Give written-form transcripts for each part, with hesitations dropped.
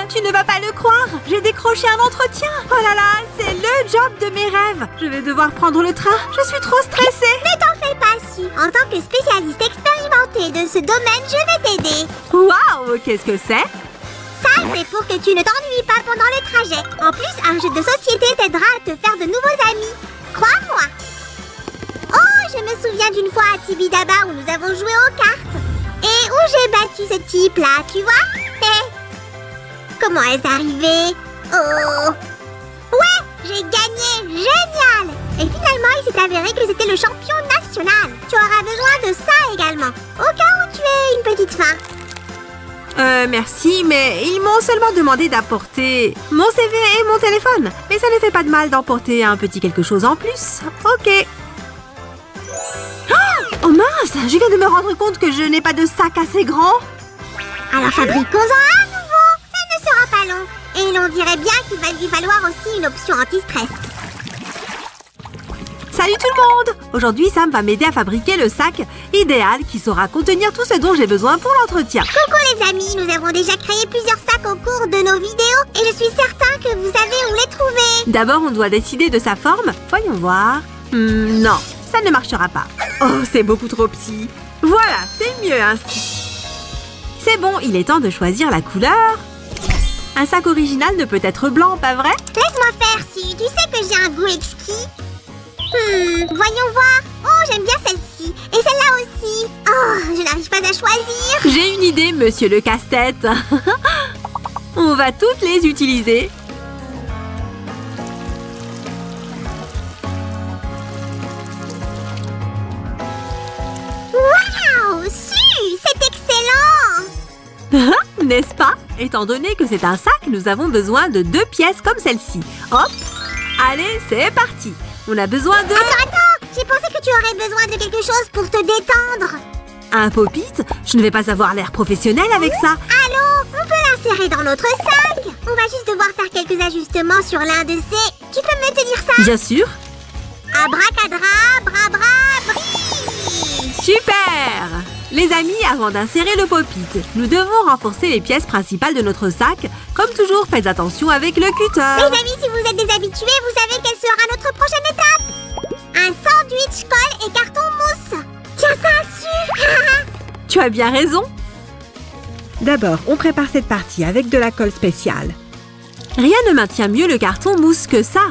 tu ne vas pas le croire. J'ai décroché un entretien. Oh là là, c'est le job de mes rêves. Je vais devoir prendre le train. Je suis trop stressée. Ne t'en fais pas, Sue. En tant que spécialiste expérimentée de ce domaine, je vais t'aider. Waouh, qu'est-ce que c'est? Ça, c'est pour que tu ne t'ennuies pas pendant le trajet. En plus, un jeu de société t'aidera à te faire de nouveaux amis. Crois-moi. Oh, je me souviens d'une fois à Tibidaba où nous avons joué aux cartes. Et où j'ai battu ce type-là, tu vois? Comment est-ce arrivé? Oh! Ouais, j'ai gagné! Génial! Et finalement, il s'est avéré que c'était le champion national. Tu auras besoin de ça également, au cas où tu aies une petite faim. Merci, mais ils m'ont seulement demandé d'apporter mon CV et mon téléphone. Mais ça ne fait pas de mal d'emporter un petit quelque chose en plus. Ok. Oh mince, je viens de me rendre compte que je n'ai pas de sac assez grand. Alors fabriquons-en un nouveau. Ça ne sera pas long. Et l'on dirait bien qu'il va lui falloir aussi une option anti-stress. Salut tout le monde! Aujourd'hui, Sam va m'aider à fabriquer le sac idéal qui saura contenir tout ce dont j'ai besoin pour l'entretien. Coucou les amis, nous avons déjà créé plusieurs sacs au cours de nos vidéos et je suis certain que vous savez où les trouver. D'abord, on doit décider de sa forme. Voyons voir. Non, ça ne marchera pas. Oh, c'est beaucoup trop petit. Voilà, c'est mieux ainsi. C'est bon, il est temps de choisir la couleur. Un sac original ne peut être blanc, pas vrai? Laisse-moi faire, Sue. Tu sais que j'ai un goût exquis. Voyons voir. Oh, j'aime bien celle-ci. Et celle-là aussi. Oh, je n'arrive pas à choisir. J'ai une idée, monsieur le casse-tête. On va toutes les utiliser. Waouh, Sue, c'est excellent. N'est-ce pas? Étant donné que c'est un sac, nous avons besoin de 2 pièces comme celle-ci. Hop. Allez, c'est parti. On a besoin de... Attends, j'ai pensé que tu aurais besoin de quelque chose pour te détendre. Un pop-it? Je ne vais pas avoir l'air professionnel avec ça. Allons, on peut l'insérer dans notre sac. On va juste devoir faire quelques ajustements sur l'un de ces... Tu peux me tenir ça? Bien sûr. Abracadabra, bri. Super! Les amis, avant d'insérer le pop-it, nous devons renforcer les pièces principales de notre sac. Comme toujours, faites attention avec le cutter. Les amis, si vous êtes des habitués, vous savez quelle sera notre prochaine étape. Un sandwich, colle et carton mousse. Tiens ça, Sue. Tu as bien raison. D'abord, on prépare cette partie avec de la colle spéciale. Rien ne maintient mieux le carton mousse que ça.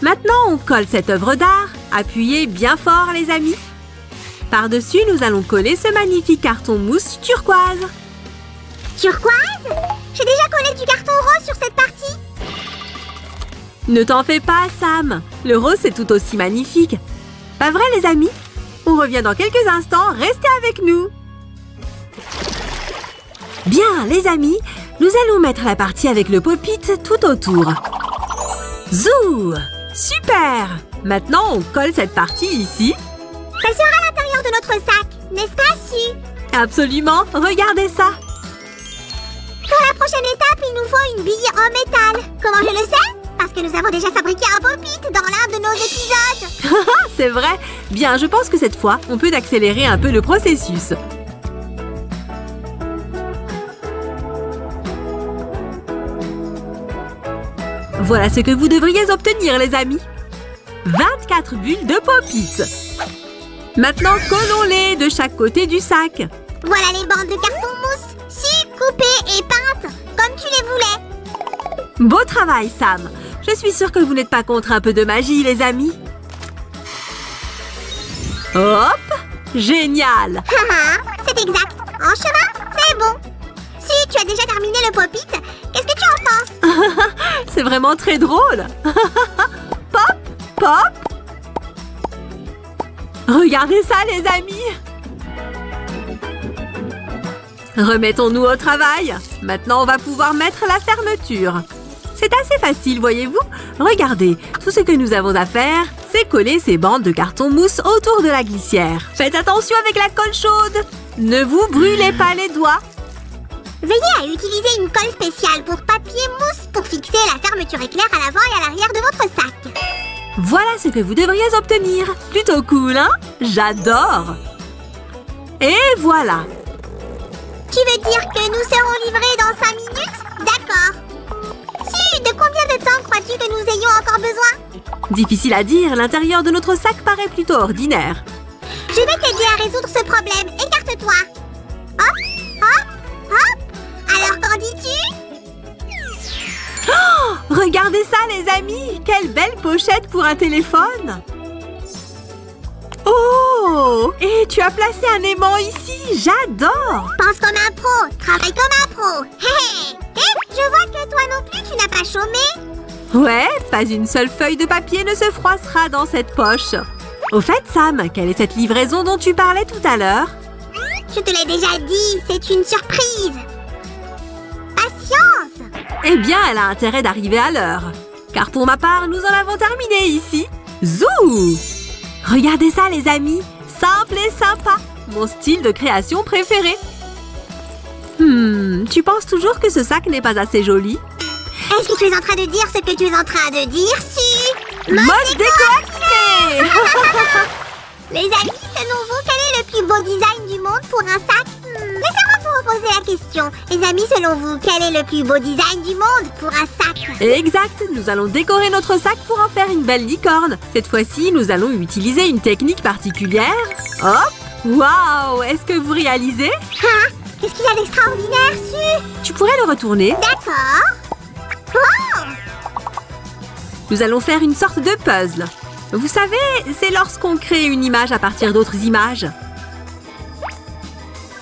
Maintenant, on colle cette œuvre d'art. Appuyez bien fort, les amis. Par-dessus, nous allons coller ce magnifique carton mousse turquoise. Turquoise? J'ai déjà collé du carton rose sur cette partie. Ne t'en fais pas, Sam. Le rose, c'est tout aussi magnifique. Pas vrai, les amis? On revient dans quelques instants. Restez avec nous. Bien, les amis, nous allons mettre la partie avec le pop-it tout autour. Zou! Super! Maintenant, on colle cette partie ici. Ça sera à l'intérieur de notre sac, n'est-ce pas, Sue? Absolument, regardez ça. Pour la prochaine étape, il nous faut une bille en métal. Comment je le sais? Parce que nous avons déjà fabriqué un pop-it dans l'un de nos épisodes. C'est vrai. Bien, je pense que cette fois, on peut accélérer un peu le processus. Voilà ce que vous devriez obtenir, les amis. 24 bulles de pop-it. Maintenant, collons-les de chaque côté du sac. Voilà les bandes de carton mousse, Sue, coupées et peintes, comme tu les voulais. Beau travail, Sam. Je suis sûre que vous n'êtes pas contre un peu de magie, les amis. Hop! Génial! C'est exact. En chemin, c'est bon. Sue, tu as déjà terminé le pop-it. Qu'est-ce que tu en penses? C'est vraiment très drôle. Pop! Pop! Regardez ça, les amis! Remettons-nous au travail. Maintenant, on va pouvoir mettre la fermeture. C'est assez facile, voyez-vous? Regardez, tout ce que nous avons à faire, c'est coller ces bandes de carton mousse autour de la glissière. Faites attention avec la colle chaude. Ne vous brûlez pas les doigts. Veuillez à utiliser une colle spéciale pour papier mousse pour fixer la fermeture éclair à l'avant et à l'arrière de votre sac. Voilà ce que vous devriez obtenir. Plutôt cool, hein? J'adore! Et voilà! Tu veux dire que nous serons livrés dans 5 minutes? D'accord. penses-tu que nous ayons encore besoin? Difficile à dire, l'intérieur de notre sac paraît plutôt ordinaire. Je vais t'aider à résoudre ce problème. Écarte-toi. Hop, hop, hop. Alors, qu'en dis-tu? Oh, regardez ça, les amis! Quelle belle pochette pour un téléphone! Oh! Et tu as placé un aimant ici! J'adore! Pense comme un pro. Travaille comme un pro. Hé hé. Et je vois que toi non plus, tu n'as pas chômé. Ouais, pas une seule feuille de papier ne se froissera dans cette poche. Au fait, Sam, quelle est cette livraison dont tu parlais tout à l'heure? Je te l'ai déjà dit, c'est une surprise. Patience. Eh bien, elle a intérêt d'arriver à l'heure. Car pour ma part, nous en avons terminé ici. Zou! Regardez ça, les amis. Simple et sympa. Mon style de création préféré. Tu penses toujours que ce sac n'est pas assez joli? Est-ce que tu es en train de dire ce que tu es en train de dire, si... Mode déco activé. Les amis, selon vous, quel est le plus beau design du monde pour un sac? Laissez-moi vous reposer la question. Les amis, selon vous, quel est le plus beau design du monde pour un sac? Exact, nous allons décorer notre sac pour en faire une belle licorne. Cette fois-ci, nous allons utiliser une technique particulière. Hop! Waouh! Est-ce que vous réalisez? Hein? Qu'est-ce qu'il y a d'extraordinaire, Su? Tu pourrais le retourner. D'accord. Oh! Nous allons faire une sorte de puzzle. Vous savez, c'est lorsqu'on crée une image à partir d'autres images.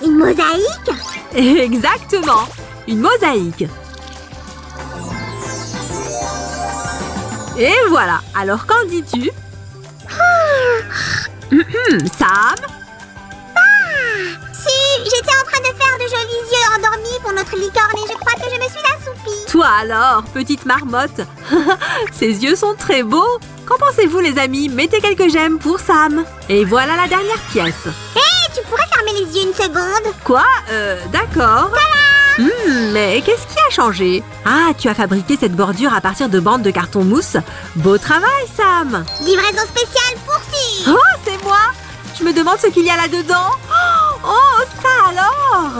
Une mosaïque? Exactement! Une mosaïque. Et voilà. Alors, qu'en dis-tu? Sam? Si, j'étais en train de faire de jolis yeux endormis pour notre licorne et je crois que je me suis assoupie. Toi alors, petite marmotte. Ses yeux sont très beaux. Qu'en pensez-vous, les amis? Mettez quelques j'aime pour Sam. Et voilà la dernière pièce. Hé, tu pourrais fermer les yeux une seconde? Quoi? D'accord. Mais qu'est-ce qui a changé? Ah, tu as fabriqué cette bordure à partir de bandes de carton mousse. Beau travail, Sam. Livraison spéciale pour Su. Oh, c'est moi. Je me demande ce qu'il y a là-dedans. Oh, ça alors!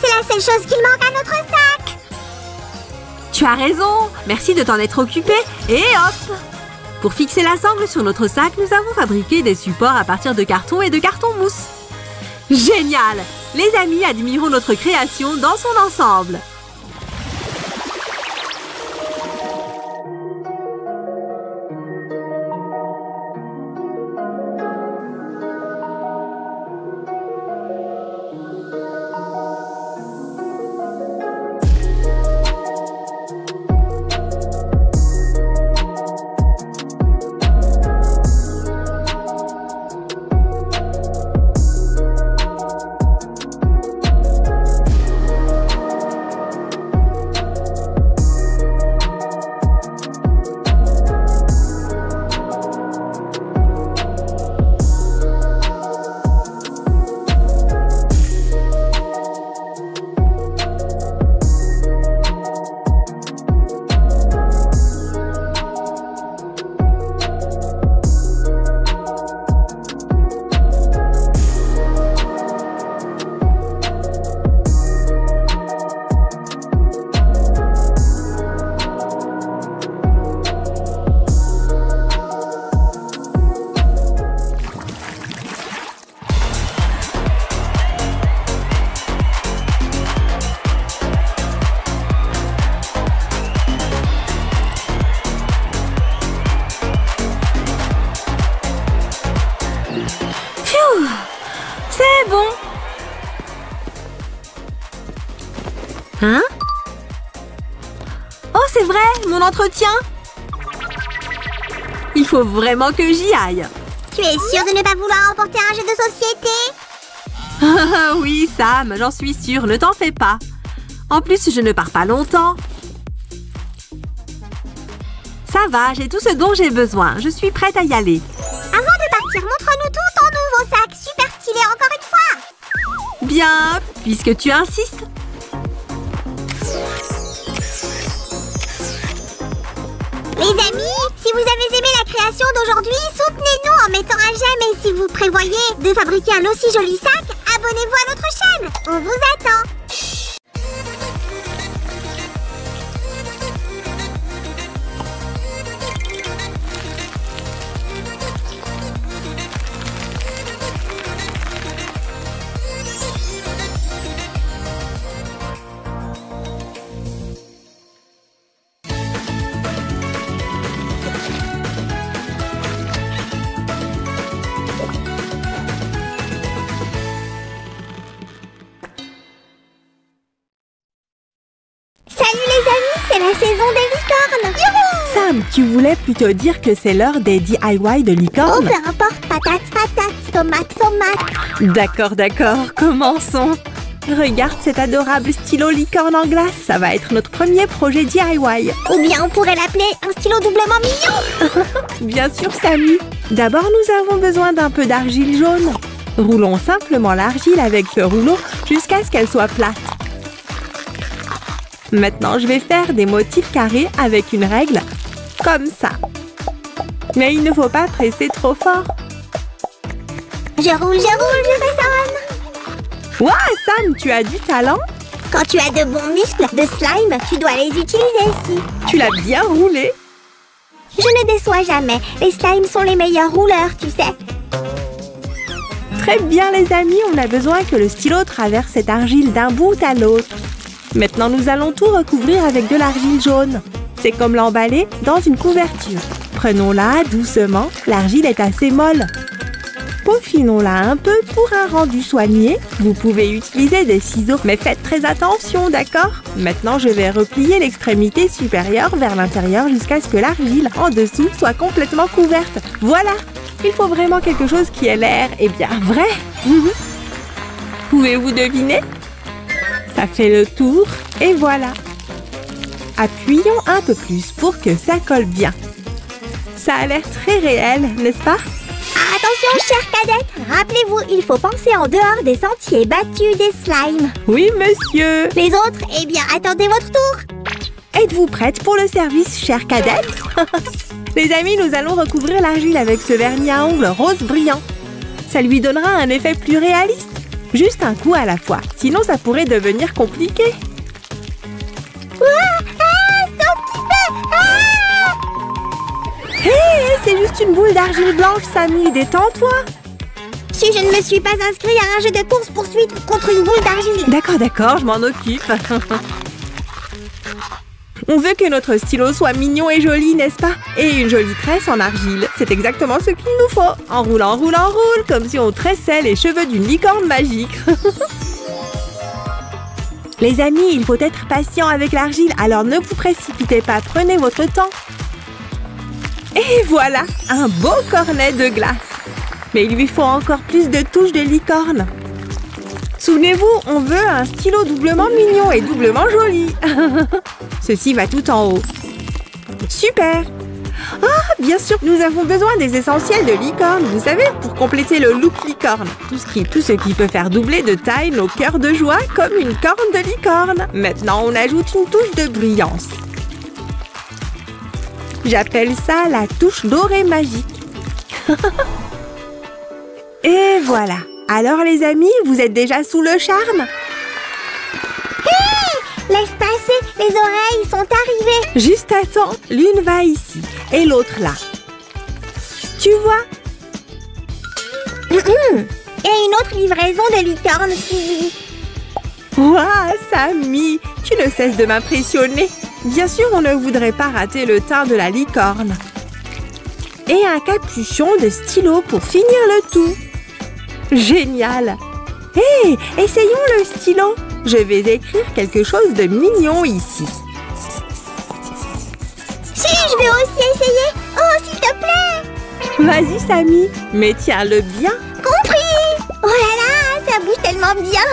C'est la seule chose qu'il manque à notre sac. Tu as raison. Merci de t'en être occupé. Et hop! Pour fixer la sangle sur notre sac, nous avons fabriqué des supports à partir de carton et de carton mousse. Génial! Les amis, admirons notre création dans son ensemble. C'est bon. Hein? Oh, c'est vrai, mon entretien. Il faut vraiment que j'y aille. Tu es sûre de ne pas vouloir emporter un jeu de société? Oui, Sam, j'en suis sûre, ne t'en fais pas. En plus, je ne pars pas longtemps. Ça va, j'ai tout ce dont j'ai besoin. Je suis prête à y aller. Avant de partir, montre-nous tout ton nouveau sac. Super stylé, encore une fois. Bien, puisque tu insistes. Les amis, si vous avez aimé la création d'aujourd'hui, soutenez-nous en mettant un j'aime et si vous prévoyez de fabriquer un aussi joli sac, abonnez-vous à notre chaîne. On vous attend. la saison des licornes. Youhou! Sam, tu voulais plutôt dire que c'est l'heure des DIY de Oh, licorne? peu importe, patate, patate, tomate, tomate. D'accord, commençons. Regarde cet adorable stylo licorne en glace, ça va être notre premier projet DIY. Ou bien on pourrait l'appeler un stylo doublement mignon. Bien sûr, Sammy. D'abord, nous avons besoin d'un peu d'argile jaune. Roulons simplement l'argile avec ce rouleau jusqu'à ce qu'elle soit plate. Maintenant, je vais faire des motifs carrés avec une règle, comme ça. Mais il ne faut pas presser trop fort. Je roule, je façonne. Ouah, Sam, tu as du talent. Quand tu as de bons muscles de slime, tu dois les utiliser ici. Tu l'as bien roulé. Je ne déçois jamais. Les slimes sont les meilleurs rouleurs, tu sais. Très bien, les amis, on a besoin que le stylo traverse cette argile d'un bout à l'autre. Maintenant, nous allons tout recouvrir avec de l'argile jaune. C'est comme l'emballer dans une couverture. Prenons-la doucement, l'argile est assez molle. Peaufinons-la un peu pour un rendu soigné. Vous pouvez utiliser des ciseaux, mais faites très attention, d'accord? Maintenant, je vais replier l'extrémité supérieure vers l'intérieur jusqu'à ce que l'argile en dessous soit complètement couverte. Voilà! Il faut vraiment quelque chose qui ait l'air, eh bien, vrai. Pouvez-vous deviner? Ça fait le tour, et voilà. Appuyons un peu plus pour que ça colle bien. Ça a l'air très réel, n'est-ce pas? Attention, chère cadette, rappelez-vous, il faut penser en dehors des sentiers battus des slimes. Oui, monsieur. Les autres, eh bien, attendez votre tour. Êtes-vous prête pour le service, chère cadette? Les amis, nous allons recouvrir l'argile avec ce vernis à ongles rose brillant. Ça lui donnera un effet plus réaliste. Juste un coup à la fois, sinon ça pourrait devenir compliqué. Hé, c'est juste une boule d'argile blanche, Sammy, détends-toi. Si je ne me suis pas inscrite à un jeu de course-poursuite contre une boule d'argile. D'accord, je m'en occupe. On veut que notre stylo soit mignon et joli, n'est-ce pas? Et une jolie tresse en argile. C'est exactement ce qu'il nous faut. En roulant, comme si on tressait les cheveux d'une licorne magique. Les amis, il faut être patient avec l'argile, alors ne vous précipitez pas, prenez votre temps. Et voilà, un beau cornet de glace. Mais il lui faut encore plus de touches de licorne. Souvenez-vous, on veut un stylo doublement mignon et doublement joli. Ceci va tout en haut. Super! Ah, bien sûr, nous avons besoin des essentiels de licorne, vous savez, pour compléter le look licorne. Tout ce qui peut faire doubler de taille nos cœurs de joie comme une corne de licorne. Maintenant, on ajoute une touche de brillance. J'appelle ça la touche dorée magique. Et voilà. Alors les amis, vous êtes déjà sous le charme? Hé! Laisse passer, les oreilles sont arrivées. Juste à temps, l'une va ici et l'autre là. Tu vois? Et une autre livraison de licorne suivie. Waouh, Sammy, tu ne cesses de m'impressionner. Bien sûr, on ne voudrait pas rater le teint de la licorne. Et un capuchon de stylo pour finir le tout. Génial! Hé, essayons le stylo. Je vais écrire quelque chose de mignon ici. Si, je vais aussi essayer. Oh, s'il te plaît. Vas-y, Sammy, mais tiens-le bien. Compris. Oh là là, ça bouge tellement bien.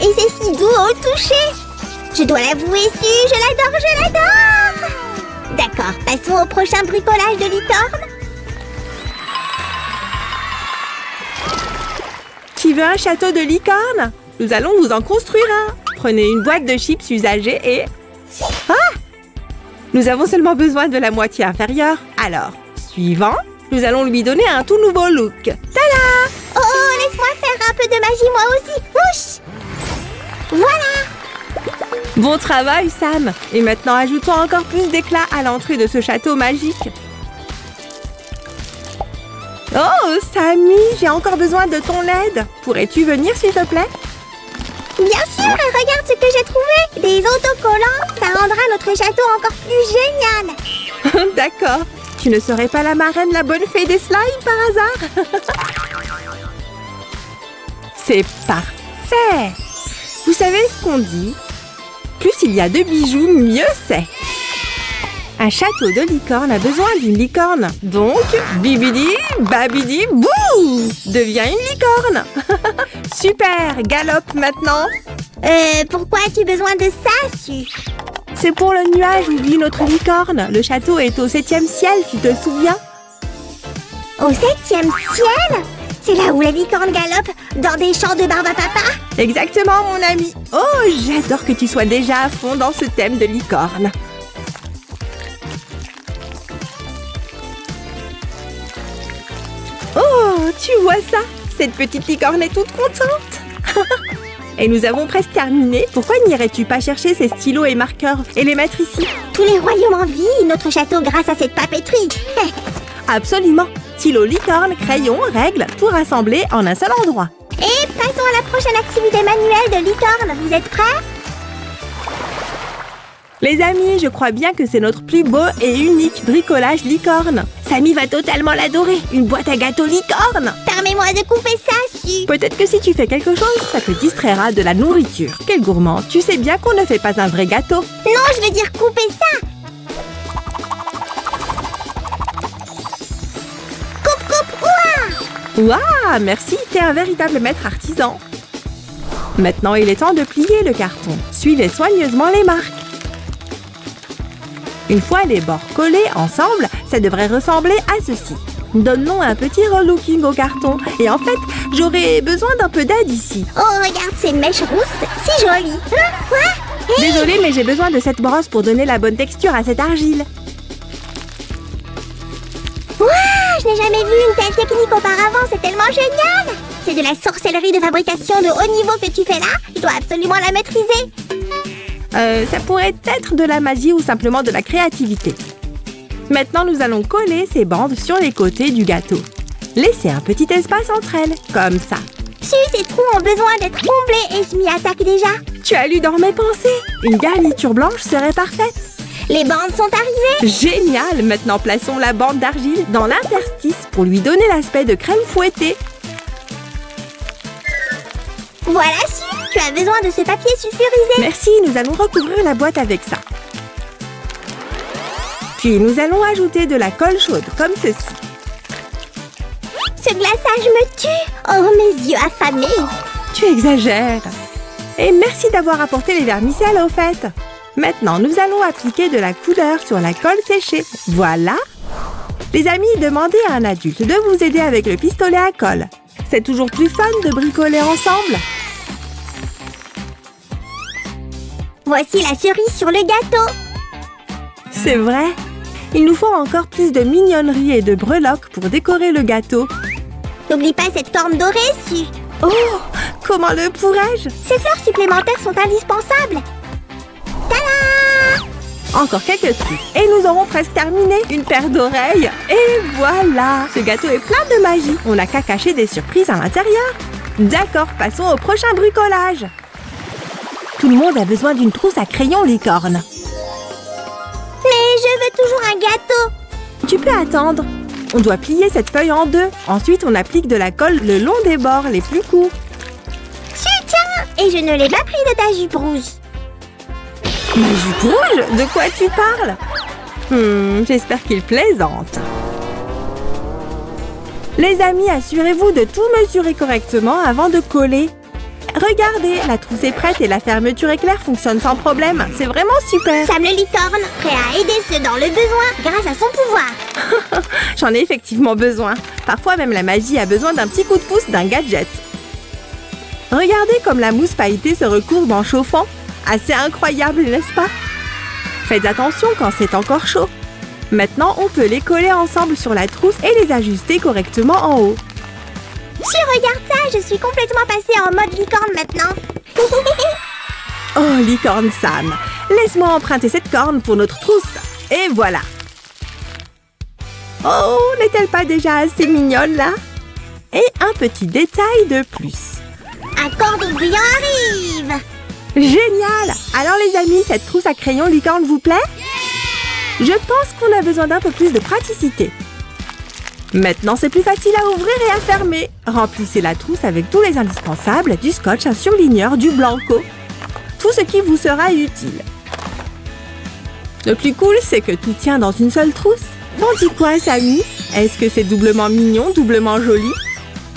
Et c'est si doux au toucher. Je dois l'avouer, si, je l'adore. D'accord, passons au prochain bricolage de licorne. Qui veut un château de licorne? Nous allons vous en construire un. Prenez une boîte de chips usagée et... Ah! Nous avons seulement besoin de la moitié inférieure. Alors, suivant, nous allons lui donner un tout nouveau look. Tada! Oh, laisse-moi faire un peu de magie moi aussi. Ouch! Voilà! Bon travail, Sam. Et maintenant, ajoutons encore plus d'éclat à l'entrée de ce château magique. Oh, Sammy, j'ai encore besoin de ton aide. Pourrais-tu venir, s'il te plaît? Bien sûr, regarde ce que j'ai trouvé. Des autocollants, ça rendra notre château encore plus génial. D'accord. Tu ne serais pas la marraine, la bonne fée des slimes, par hasard? C'est parfait. Vous savez ce qu'on dit? Plus il y a de bijoux, mieux c'est. Un château de licorne a besoin d'une licorne. Donc, bibidi, babidi, bouh! Deviens une licorne. Super, galope maintenant. Pourquoi as-tu besoin de ça, Su? C'est pour le nuage où vit notre licorne. Le château est au 7e ciel, tu te souviens? Au 7e ciel? C'est là où la licorne galope dans des champs de barbe à papa? Exactement, mon ami. Oh, j'adore que tu sois déjà à fond dans ce thème de licorne. Oh, tu vois ça? Cette petite licorne est toute contente. Et nous avons presque terminé. Pourquoi n'irais-tu pas chercher ces stylos et marqueurs et les mettre ici? Tous les royaumes envient notre château grâce à cette papeterie. Absolument. Stylo, licorne, crayon, règles, tout rassemblé en un seul endroit. Et passons à la prochaine activité manuelle de licorne. Vous êtes prêts? Les amis, je crois bien que c'est notre plus beau et unique bricolage licorne. Samy va totalement l'adorer. Une boîte à gâteaux licorne. Permets-moi de couper ça, Su. Peut-être que si tu fais quelque chose, ça te distraira de la nourriture. Quel gourmand. Tu sais bien qu'on ne fait pas un vrai gâteau. Non, je veux dire couper ça. Ouah, merci, t'es un véritable maître artisan. Maintenant, il est temps de plier le carton. Suivez soigneusement les marques. Une fois les bords collés ensemble, ça devrait ressembler à ceci. Donnons un petit relooking au carton. Et en fait, j'aurais besoin d'un peu d'aide ici. Oh, regarde ces mèches rousses, si jolies. Quoi? Hey! Désolée, mais j'ai besoin de cette brosse pour donner la bonne texture à cette argile. Je n'ai jamais vu une telle technique auparavant, c'est tellement génial! C'est de la sorcellerie de fabrication de haut niveau que tu fais là. Je dois absolument la maîtriser. Ça pourrait être de la magie ou simplement de la créativité. Maintenant, nous allons coller ces bandes sur les côtés du gâteau. Laissez un petit espace entre elles, comme ça. Su, ces trous ont besoin d'être comblés et je m'y attaque déjà. Tu as lu dans mes pensées. Une garniture blanche serait parfaite. Les bandes sont arrivées. Génial! Maintenant, plaçons la bande d'argile dans l'interstice pour lui donner l'aspect de crème fouettée. Voilà, Su, tu as besoin de ce papier sulfurisé. Merci, nous allons recouvrir la boîte avec ça. Puis, nous allons ajouter de la colle chaude, comme ceci. Ce glaçage me tue. Oh, mes yeux affamés. Tu exagères. Et merci d'avoir apporté les vermicelles au fait. Maintenant, nous allons appliquer de la couleur sur la colle séchée. Voilà. Les amis, demandez à un adulte de vous aider avec le pistolet à colle. C'est toujours plus fun de bricoler ensemble. Voici la cerise sur le gâteau. C'est vrai. Il nous faut encore plus de mignonnerie et de breloques pour décorer le gâteau. N'oublie pas cette corne dorée, Su. Oh, comment le pourrais-je? Ces fleurs supplémentaires sont indispensables. Tada! Encore quelques trucs et nous aurons presque terminé. Une paire d'oreilles et voilà. Ce gâteau est plein de magie. On n'a qu'à cacher des surprises à l'intérieur. D'accord, passons au prochain bricolage. Tout le monde a besoin d'une trousse à crayon licorne. Mais je veux toujours un gâteau. Tu peux attendre. On doit plier cette feuille en deux. Ensuite, on applique de la colle le long des bords les plus courts. Tiens, et je ne l'ai pas pris de ta jupe rouge. Ma jupe rouge? De quoi tu parles? J'espère qu'il plaisante. Les amis, assurez-vous de tout mesurer correctement avant de coller. Regardez, la trousse est prête et la fermeture éclair fonctionne sans problème. C'est vraiment super. Sam le licorne, prêt à aider ceux dans le besoin grâce à son pouvoir. J'en ai effectivement besoin. Parfois même la magie a besoin d'un petit coup de pouce d'un gadget. Regardez comme la mousse pailletée se recourbe en chauffant. Assez incroyable, n'est-ce pas? Faites attention quand c'est encore chaud. Maintenant, on peut les coller ensemble sur la trousse et les ajuster correctement en haut. Si, regarde ça, je suis complètement passée en mode licorne maintenant. Oh, licorne Sam, laisse-moi emprunter cette corne pour notre trousse. Et voilà. Oh, n'est-elle pas déjà assez mignonne là? Et un petit détail de plus. Un cordon brillant arrive. Génial! Alors les amis, cette trousse à crayon licorne vous plaît? Je pense qu'on a besoin d'un peu plus de praticité. Maintenant, c'est plus facile à ouvrir et à fermer. Remplissez la trousse avec tous les indispensables, du scotch, un surligneur, du blanco. Tout ce qui vous sera utile. Le plus cool, c'est que tout tient dans une seule trousse. T'en dis quoi, Samy? Est-ce que c'est doublement mignon, doublement joli?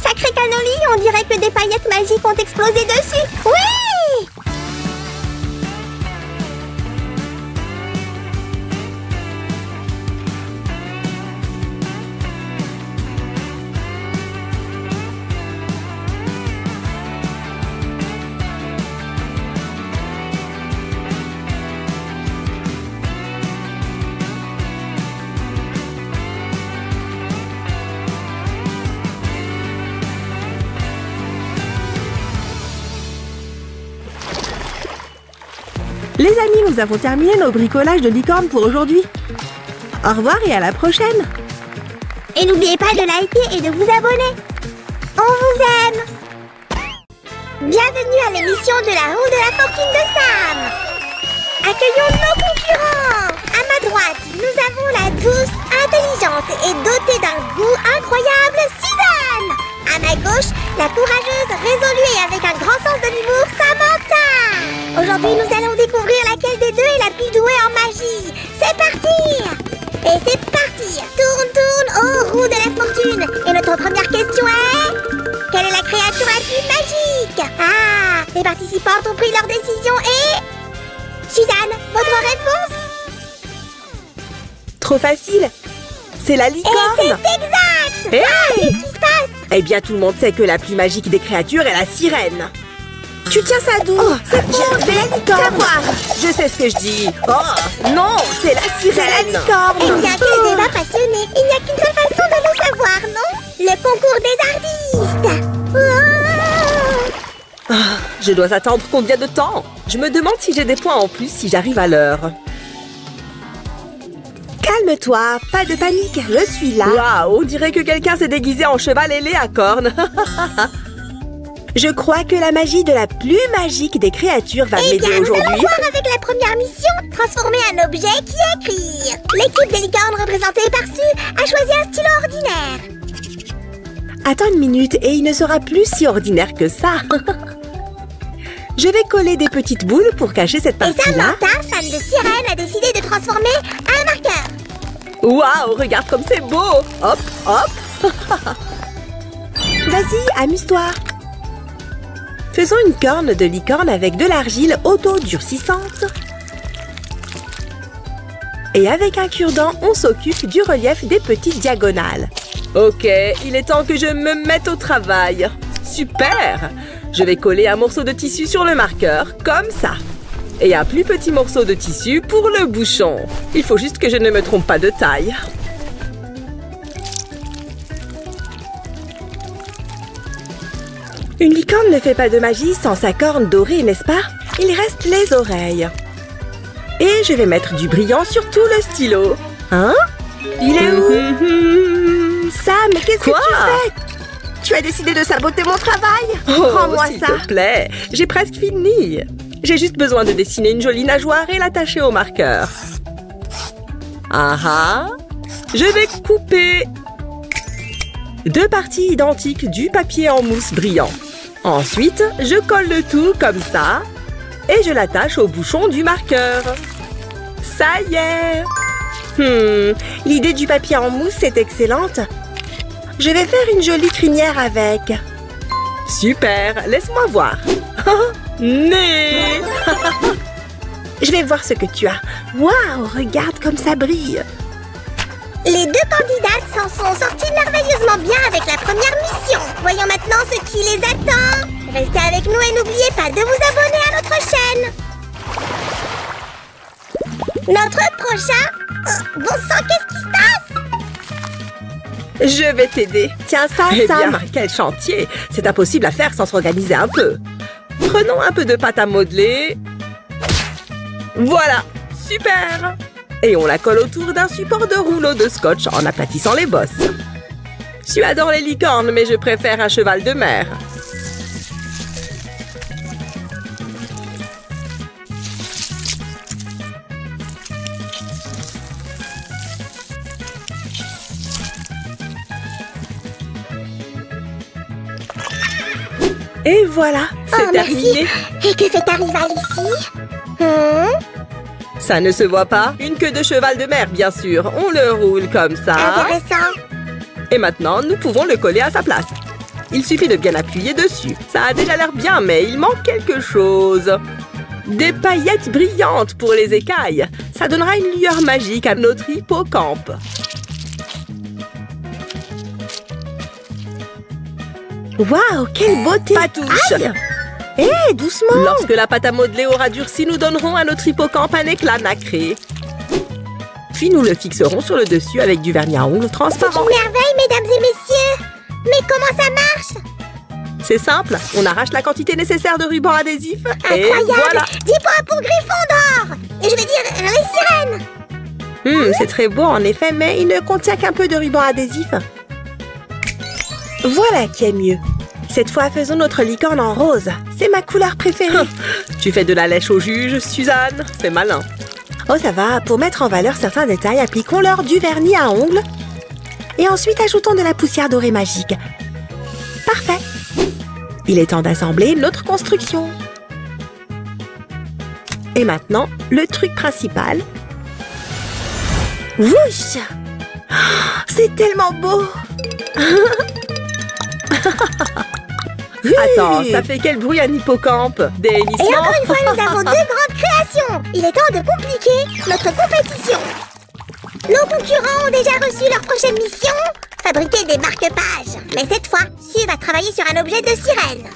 Sacré cannoli, on dirait que des paillettes magiques ont explosé dessus. Oui! Les amis, nous avons terminé nos bricolages de licorne pour aujourd'hui. Au revoir et à la prochaine. Et n'oubliez pas de liker et de vous abonner. On vous aime. Bienvenue à l'émission de la roue de la fortune de Sam. Accueillons nos concurrents. À ma droite, nous avons la douce, intelligente et dotée d'un goût incroyable Suzanne. À ma gauche, la courageuse, résolue et avec un grand sens de l'humour Samantha. Aujourd'hui, nous allons découvrir laquelle des deux est la plus douée en magie. C'est parti! Et c'est parti! Tourne, tourne, aux roues de la fortune. Et notre première question est... Quelle est la créature la plus magique? Ah! Les participants ont pris leur décision et... Suzanne, votre réponse? Trop facile. C'est la licorne. Et c'est exact! Hey! Ah, qu'est-ce qui se passe? Eh bien, tout le monde sait que la plus magique des créatures est la sirène. Tu tiens ça d'où? Oh, c'est faux, c'est la licorne. Je sais ce que je dis. Oh, non, c'est la sirène. C'est la licorne. Eh bien, quel débat passionné. Il n'y a qu'une seule façon de le savoir, non? Le concours des artistes. Oh. Ah, je dois attendre combien de temps? Je me demande si j'ai des points en plus si j'arrive à l'heure. Calme-toi, pas de panique, je suis là. Waouh, on dirait que quelqu'un s'est déguisé en cheval ailé à cornes. Je crois que la magie de la plus magique des créatures va m'aider aujourd'hui. Nous allons voir avec la première mission, transformer un objet qui écrit. L'équipe des licornes représentée par Sue a choisi un stylo ordinaire. Attends une minute et il ne sera plus si ordinaire que ça. Je vais coller des petites boules pour cacher cette partie-là. Et Samantha, fan de sirène, a décidé de transformer un marqueur. Waouh, regarde comme c'est beau. Hop, hop. Vas-y, amuse-toi. Faisons une corne de licorne avec de l'argile auto-durcissante. Et avec un cure-dent, on s'occupe du relief des petites diagonales. Ok, il est temps que je me mette au travail. Super! Je vais coller un morceau de tissu sur le marqueur, comme ça. Et un plus petit morceau de tissu pour le bouchon. Il faut juste que je ne me trompe pas de taille. Une licorne ne fait pas de magie sans sa corne dorée, n'est-ce pas? Il reste les oreilles. Et je vais mettre du brillant sur tout le stylo. Hein? Il est où? Sam, qu'est-ce que tu fais? Tu as décidé de saboter mon travail? Rends-moi ça. S'il te plaît, j'ai presque fini. J'ai juste besoin de dessiner une jolie nageoire et l'attacher au marqueur. Ah ah! Je vais couper 2 parties identiques du papier en mousse brillant. Ensuite, je colle le tout comme ça et je l'attache au bouchon du marqueur. Ça y est! L'idée du papier en mousse est excellente. Je vais faire une jolie crinière avec. Super! Laisse-moi voir. Nez! Je vais voir ce que tu as. Waouh! Regarde comme ça brille. Les 2 candidates s'en sont sorties merveilleusement bien avec la première mission. Voyons maintenant ce qui les attend. Restez avec nous et n'oubliez pas de vous abonner à notre chaîne. Notre prochain... bon sang, qu'est-ce qui se passe? Je vais t'aider. Tiens ça, Sam. Bien, quel chantier. C'est impossible à faire sans s'organiser un peu. Prenons un peu de pâte à modeler. Voilà, super. Et on la colle autour d'un support de rouleau de scotch en aplatissant les bosses. Tu adores les licornes, mais je préfère un cheval de mer. Et voilà, c'est terminé. Et que fait ta rivale ici? Ça ne se voit pas. Une queue de cheval de mer, bien sûr. On le roule comme ça. Intéressant. Et maintenant, nous pouvons le coller à sa place. Il suffit de bien appuyer dessus. Ça a déjà l'air bien, mais il manque quelque chose. Des paillettes brillantes pour les écailles. Ça donnera une lueur magique à notre hippocampe. Waouh, quelle beauté! Patouche! Hé, doucement! Lorsque la pâte à modeler aura durci, nous donnerons à notre hippocampe un éclat nacré. Puis nous le fixerons sur le dessus avec du vernis à ongles transparent. C'est une merveille, mesdames et messieurs! Mais comment ça marche? C'est simple, on arrache la quantité nécessaire de ruban adhésif et Incroyable! voilà. 10 points pour Gryffondor! Et je veux dire, les sirènes! C'est très beau en effet, mais il ne contient qu'un peu de ruban adhésif. Voilà qui est mieux. Cette fois, faisons notre licorne en rose. C'est ma couleur préférée. Tu fais de la lèche au juge, Suzanne. C'est malin. Oh, ça va. Pour mettre en valeur certains détails, appliquons-leur du vernis à ongles. Et ensuite, ajoutons de la poussière dorée magique. Parfait. Il est temps d'assembler notre construction. Et maintenant, le truc principal. Wouch! C'est tellement beau! Oui. Attends, ça fait quel bruit un hippocampe? Des hennissements? Et encore une fois, nous avons 2 grandes créations. Il est temps de compliquer notre compétition. Nos concurrents ont déjà reçu leur prochaine mission, fabriquer des marque-pages. Mais cette fois, Su va travailler sur un objet de sirène.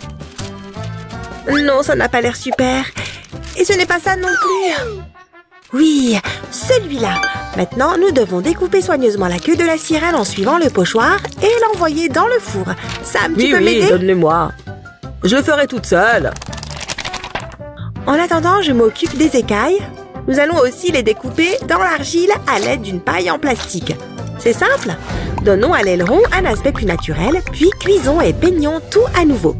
Non, ça n'a pas l'air super. Et ce n'est pas ça non plus. Oui, celui-là. Maintenant, nous devons découper soigneusement la queue de la sirène en suivant le pochoir et l'envoyer dans le four. Sam, tu peux m'aider? Oui, donne-le-moi. Je le ferai toute seule. En attendant, je m'occupe des écailles. Nous allons aussi les découper dans l'argile à l'aide d'une paille en plastique. C'est simple. Donnons à l'aileron un aspect plus naturel, puis cuisons et peignons tout à nouveau.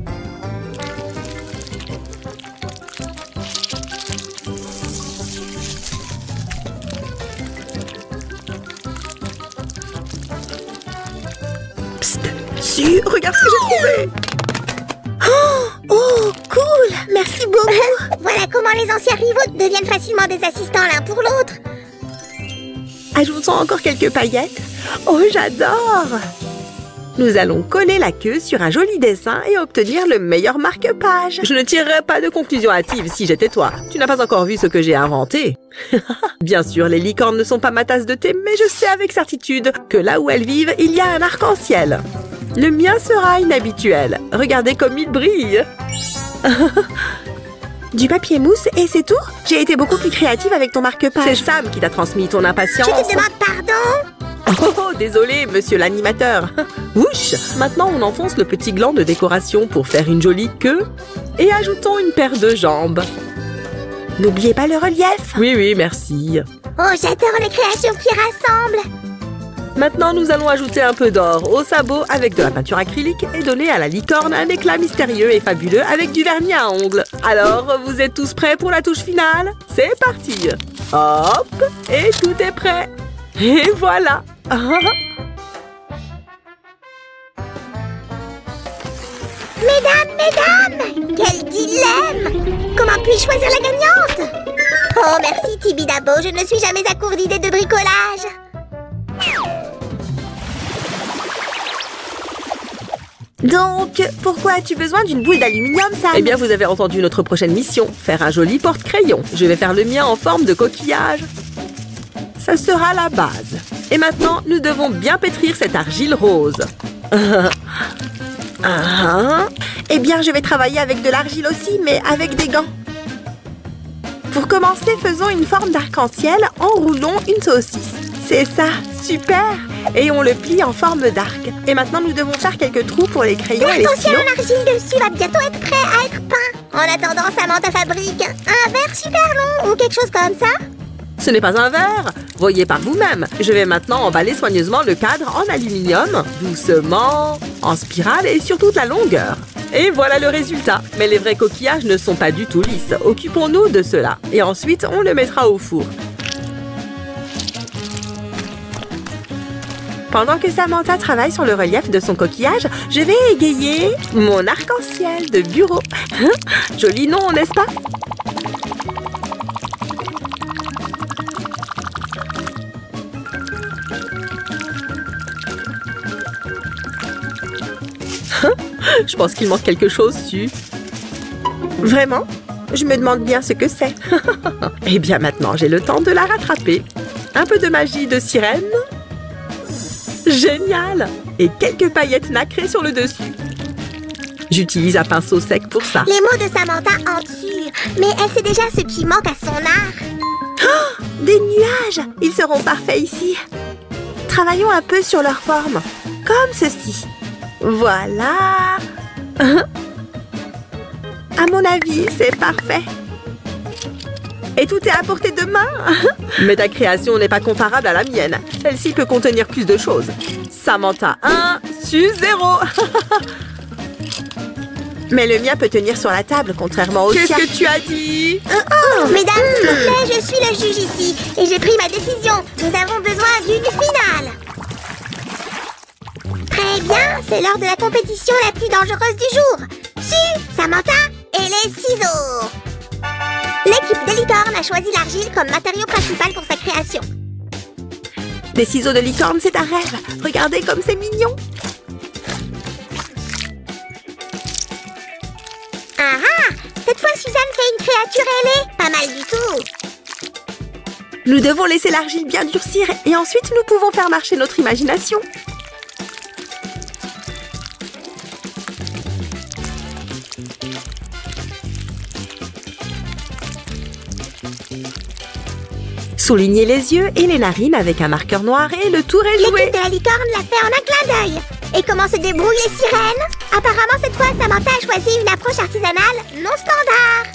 Su, regarde ce que j'ai trouvé! Oh, cool! Merci beaucoup! Voilà comment les anciens rivaux deviennent facilement des assistants l'un pour l'autre. Ajoutons encore quelques paillettes. Oh, j'adore! Nous allons coller la queue sur un joli dessin et obtenir le meilleur marque-page. Je ne tirerais pas de conclusion hâtive si j'étais toi. Tu n'as pas encore vu ce que j'ai inventé. Bien sûr, les licornes ne sont pas ma tasse de thé, mais je sais avec certitude que là où elles vivent, il y a un arc-en-ciel. Le mien sera inhabituel. Regardez comme il brille. Du papier mousse et c'est tout? J'ai été beaucoup plus créative avec ton marque-page. C'est Sam qui t'a transmis ton impatience. Je te demande pardon? Oh, désolé, monsieur l'animateur. Ouch! Maintenant, on enfonce le petit gland de décoration pour faire une jolie queue. Et ajoutons une paire de jambes. N'oubliez pas le relief. Oui, oui, merci. Oh, j'adore les créations qui rassemblent. Maintenant, nous allons ajouter un peu d'or au sabot avec de la peinture acrylique et donner à la licorne un éclat mystérieux et fabuleux avec du vernis à ongles. Alors, vous êtes tous prêts pour la touche finale? C'est parti! Hop! Et tout est prêt! Et voilà! Mesdames! Quel dilemme! Comment puis-je choisir la gagnante? Oh, merci Tibidabo, je ne suis jamais à court d'idées de bricolage. Donc, pourquoi as-tu besoin d'une boule d'aluminium, Sam? Eh bien, vous avez entendu notre prochaine mission, faire un joli porte-crayon. Je vais faire le mien en forme de coquillage. Ça sera la base. Et maintenant, nous devons bien pétrir cette argile rose. Eh bien, je vais travailler avec de l'argile aussi, mais avec des gants. Pour commencer, faisons une forme d'arc-en-ciel, enroulons une saucisse. C'est ça, super! Et on le plie en forme d'arc. Et maintenant, nous devons faire quelques trous pour les crayons et les stylos. L'arc-en-ciel en argile dessus va bientôt être prêt à être peint. En attendant, Samantha fabrique un verre super long ou quelque chose comme ça. Ce n'est pas un verre. Voyez par vous-même. Je vais maintenant emballer soigneusement le cadre en aluminium, doucement, en spirale et sur toute la longueur. Et voilà le résultat. Mais les vrais coquillages ne sont pas du tout lisses. Occupons-nous de cela. Et ensuite, on le mettra au four. Pendant que Samantha travaille sur le relief de son coquillage, je vais égayer mon arc-en-ciel de bureau. Joli nom, n'est-ce pas? Je pense qu'il manque quelque chose, Su. Vraiment? Je me demande bien ce que c'est. Eh bien maintenant, j'ai le temps de la rattraper. Un peu de magie de sirène. Génial! Et quelques paillettes nacrées sur le dessus. J'utilise un pinceau sec pour ça. Les mots de Samantha en tuent, mais elle sait déjà ce qui manque à son art. Oh, des nuages! Ils seront parfaits ici. Travaillons un peu sur leur forme, comme ceci. Voilà. À mon avis, c'est parfait. Et tout est à portée de main. Mais ta création n'est pas comparable à la mienne. Celle-ci peut contenir plus de choses. Samantha 1, Su 0. Mais le mien peut tenir sur la table, contrairement au tien. Qu'est-ce que tu as dit? Mesdames, s'il vous plaît, je suis le juge ici. Et j'ai pris ma décision. Nous avons besoin d'une finale. Très bien, c'est l'heure de la compétition la plus dangereuse du jour. Su, Samantha et les ciseaux. L'équipe de licorne a choisi l'argile comme matériau principal pour sa création. Des ciseaux de licorne, c'est un rêve. Regardez comme c'est mignon. Ah ah! Cette fois, Suzanne fait une créature ailée. Pas mal du tout. Nous devons laisser l'argile bien durcir et ensuite nous pouvons faire marcher notre imagination. Soulignez les yeux et les narines avec un marqueur noir et le tour est joué. L'équipe de la licorne l'a fait en un clin d'œil. Et comment se débrouillent les sirènes? Apparemment, cette fois, Samantha a choisi une approche artisanale non standard.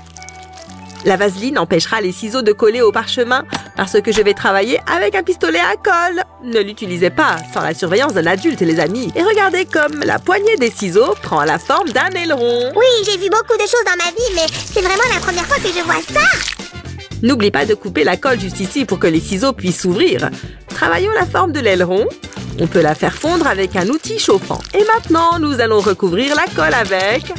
La vaseline empêchera les ciseaux de coller au parchemin parce que je vais travailler avec un pistolet à colle. Ne l'utilisez pas sans la surveillance d'un adulte, les amis. Et regardez comme la poignée des ciseaux prend la forme d'un aileron. Oui, j'ai vu beaucoup de choses dans ma vie, mais c'est vraiment la première fois que je vois ça. N'oublie pas de couper la colle juste ici pour que les ciseaux puissent s'ouvrir. Travaillons la forme de l'aileron. On peut la faire fondre avec un outil chauffant. Et maintenant, nous allons recouvrir la colle avec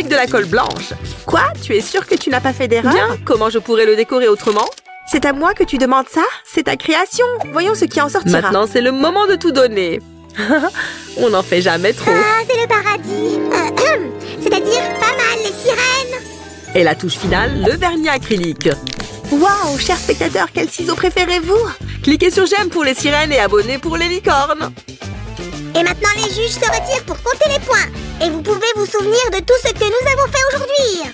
de la colle blanche. Quoi? Tu es sûre que tu n'as pas fait d'erreur? Bien, comment je pourrais le décorer autrement? C'est à moi que tu demandes ça? C'est ta création. Voyons ce qui en sortira. Maintenant, c'est le moment de tout donner. On n'en fait jamais trop. Ah, c'est le paradis. C'est-à-dire pas mal, les sirènes. Et la touche finale, le vernis acrylique. Waouh, chers spectateurs, quel ciseau préférez-vous? Cliquez sur j'aime pour les sirènes et abonnez pour les licornes. Et maintenant, les juges se retirent pour compter les points. Et vous pouvez vous souvenir de tout ce que nous avons fait aujourd'hui.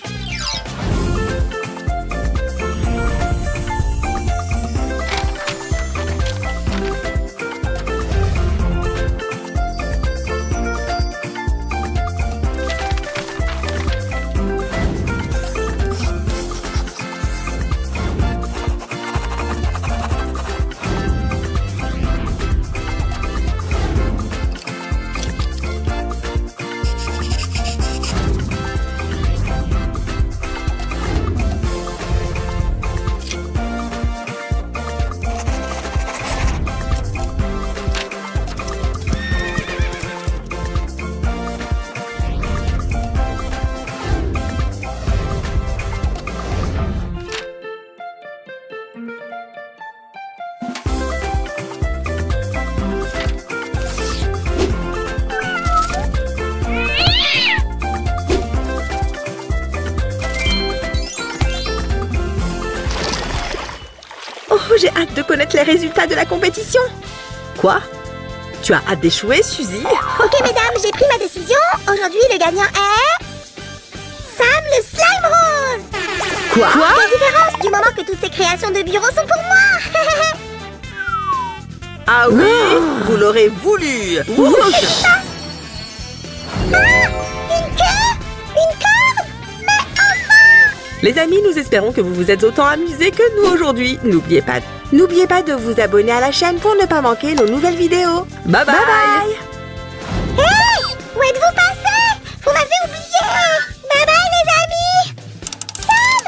Oh, j'ai hâte de connaître les résultats de la compétition. Quoi? Tu as hâte d'échouer, Suzy? Ok, mesdames, j'ai pris ma décision. Aujourd'hui, le gagnant est... Sam le Slime Rose. Quoi? Quelle différence du moment que toutes ces créations de bureau sont pour moi. Ah oui, vous l'aurez voulu. Ah, une queue? Une corde? Mais enfin! Les amis, nous espérons que vous vous êtes autant amusés que nous aujourd'hui. N'oubliez pas de vous abonner à la chaîne pour ne pas manquer nos nouvelles vidéos. Bye bye! Hey! Où êtes-vous passé? Vous m'avez oublié! Bye bye les amis! Sam!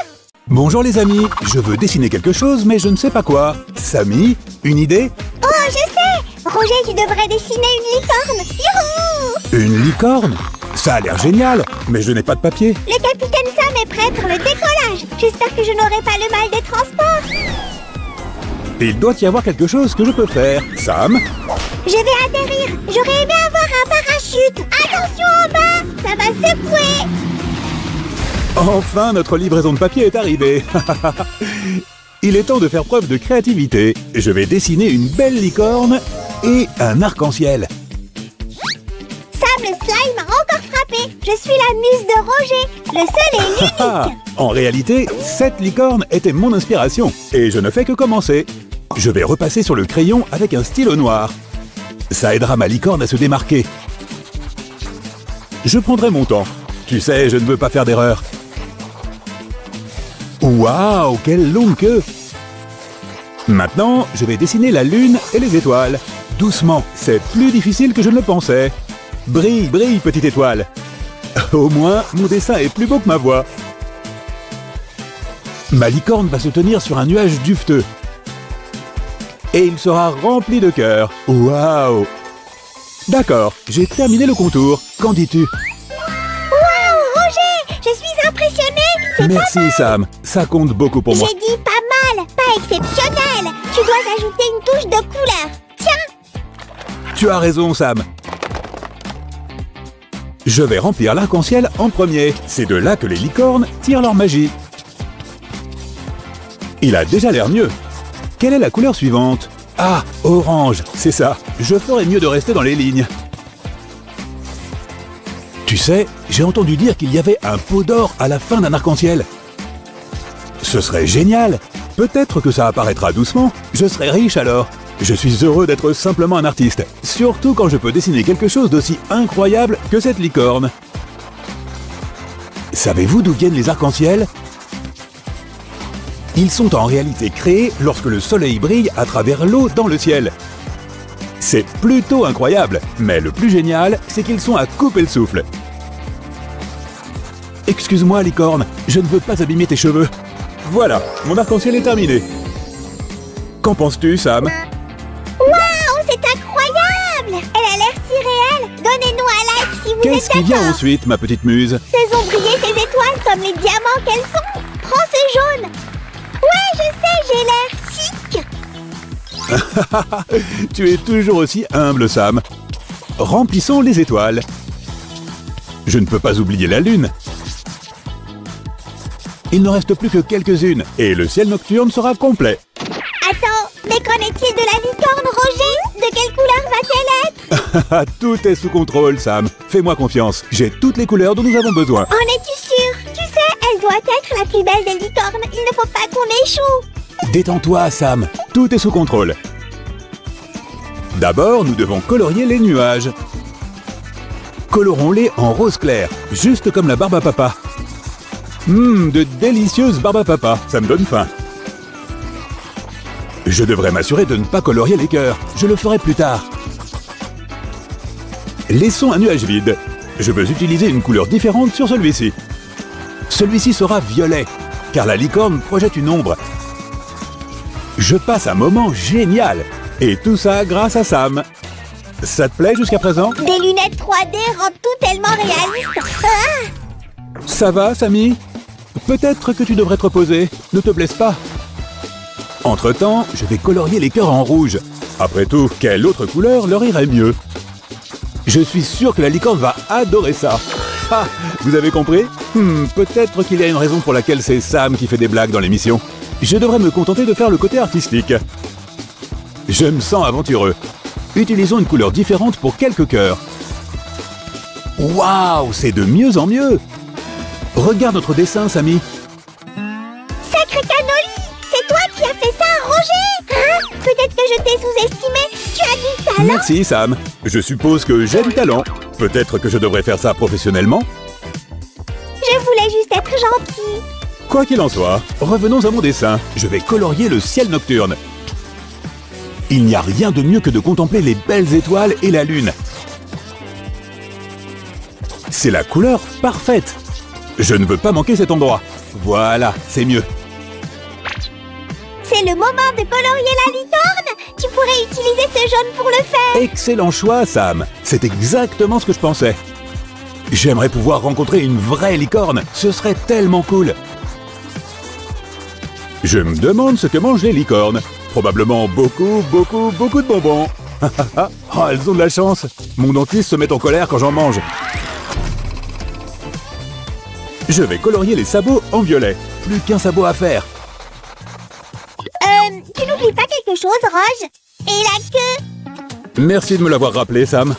Bonjour les amis, je veux dessiner quelque chose mais je ne sais pas quoi. Samy, une idée? Oh, je sais! Roger, tu devrais dessiner une licorne! Youhou! Une licorne? Ça a l'air génial, mais je n'ai pas de papier. Le capitaine Sam est prêt pour le décollage. J'espère que je n'aurai pas le mal des transports. Il doit y avoir quelque chose que je peux faire. Sam? Je vais atterrir. J'aurais aimé avoir un parachute. Attention en bas, ça va secouer. Enfin, notre livraison de papier est arrivée. Il est temps de faire preuve de créativité. Je vais dessiner une belle licorne et un arc-en-ciel. Sam, le slime m'a encore frappé. Je suis la muse de Roger, le seul et l'unique. En réalité, cette licorne était mon inspiration. Et je ne fais que commencer. Je vais repasser sur le crayon avec un stylo noir. Ça aidera ma licorne à se démarquer. Je prendrai mon temps. Tu sais, je ne veux pas faire d'erreur. Waouh, quelle longue queue! Maintenant, je vais dessiner la lune et les étoiles. Doucement, c'est plus difficile que je ne le pensais. Brille, brille, petite étoile. Au moins, mon dessin est plus beau que ma voix. Ma licorne va se tenir sur un nuage duveteux. Et il sera rempli de cœurs. Waouh! D'accord, j'ai terminé le contour. Qu'en dis-tu? Waouh, Roger, je suis impressionnée. C'est Merci, pas mal. Sam. Ça compte beaucoup pour moi. J'ai dit pas mal, pas exceptionnel. Tu dois ajouter une touche de couleur. Tiens. Tu as raison, Sam. Je vais remplir l'arc-en-ciel en premier. C'est de là que les licornes tirent leur magie. Il a déjà l'air mieux. Quelle est la couleur suivante? Ah, orange, c'est ça. Je ferais mieux de rester dans les lignes. Tu sais, j'ai entendu dire qu'il y avait un pot d'or à la fin d'un arc-en-ciel. Ce serait génial. Peut-être que ça apparaîtra doucement. Je serai riche alors. Je suis heureux d'être simplement un artiste. Surtout quand je peux dessiner quelque chose d'aussi incroyable que cette licorne. Savez-vous d'où viennent les arcs-en-ciel? Ils sont en réalité créés lorsque le soleil brille à travers l'eau dans le ciel. C'est plutôt incroyable, mais le plus génial, c'est qu'ils sont à couper le souffle. Excuse-moi, licorne, je ne veux pas abîmer tes cheveux. Voilà, mon arc-en-ciel est terminé. Qu'en penses-tu, Sam? Waouh, c'est incroyable. Elle a l'air si réelle. Donnez-nous un like si vous êtes Qu'est-ce qui vient d'accord. ensuite, ma petite muse? Faisons briller ces étoiles comme les diamants qu'elles sont. Prends ce jaune. Ouais, je sais, j'ai l'air chic. Tu es toujours aussi humble, Sam. Remplissons les étoiles. Je ne peux pas oublier la lune. Il ne reste plus que quelques-unes, et le ciel nocturne sera complet. Attends, mais qu'en est-il de la licorne, Roger? De quelle couleur va-t-elle être? Tout est sous contrôle, Sam. Fais-moi confiance. J'ai toutes les couleurs dont nous avons besoin. En es-tu sûr? Tu sais, elle doit être la plus belle des licornes. Il ne faut pas qu'on échoue. Détends-toi, Sam. Tout est sous contrôle. D'abord, nous devons colorier les nuages. Colorons-les en rose clair, juste comme la barbe à papa. De délicieuses barbes à papa. Ça me donne faim. Je devrais m'assurer de ne pas colorier les cœurs. Je le ferai plus tard. Laissons un nuage vide. Je veux utiliser une couleur différente sur celui-ci. Celui-ci sera violet, car la licorne projette une ombre. Je passe un moment génial. Et tout ça grâce à Sam. Ça te plaît jusqu'à présent? Des lunettes 3D rendent tout tellement réaliste. Ah! Ça va, Samy? Peut-être que tu devrais te reposer. Ne te blesse pas. Entre-temps, je vais colorier les cœurs en rouge. Après tout, quelle autre couleur leur irait mieux? Je suis sûr que la licorne va adorer ça. Ah, vous avez compris? Peut-être qu'il y a une raison pour laquelle c'est Sam qui fait des blagues dans l'émission. Je devrais me contenter de faire le côté artistique. Je me sens aventureux. Utilisons une couleur différente pour quelques cœurs. Waouh, c'est de mieux en mieux! Regarde notre dessin, Samy. Sacré cannoli! C'est toi qui as fait ça, Roger? Hein? Peut-être que je t'ai sous-estimé. Tu as du talent. Merci, Sam. Je suppose que j'ai du talent. Peut-être que je devrais faire ça professionnellement. Je voulais juste être gentille. Quoi qu'il en soit, revenons à mon dessin. Je vais colorier le ciel nocturne. Il n'y a rien de mieux que de contempler les belles étoiles et la lune. C'est la couleur parfaite. Je ne veux pas manquer cet endroit. Voilà, c'est mieux. C'est le moment de colorier la licorne. Tu pourrais utiliser ce jaune pour le faire. Excellent choix, Sam. C'est exactement ce que je pensais. J'aimerais pouvoir rencontrer une vraie licorne. Ce serait tellement cool. Je me demande ce que mangent les licornes. Probablement beaucoup de bonbons. Oh, elles ont de la chance. Mon dentiste se met en colère quand j'en mange. Je vais colorier les sabots en violet. Plus qu'un sabot à faire. Tu n'oublies pas quelque chose, Roge? Et la queue? Merci de me l'avoir rappelé, Sam.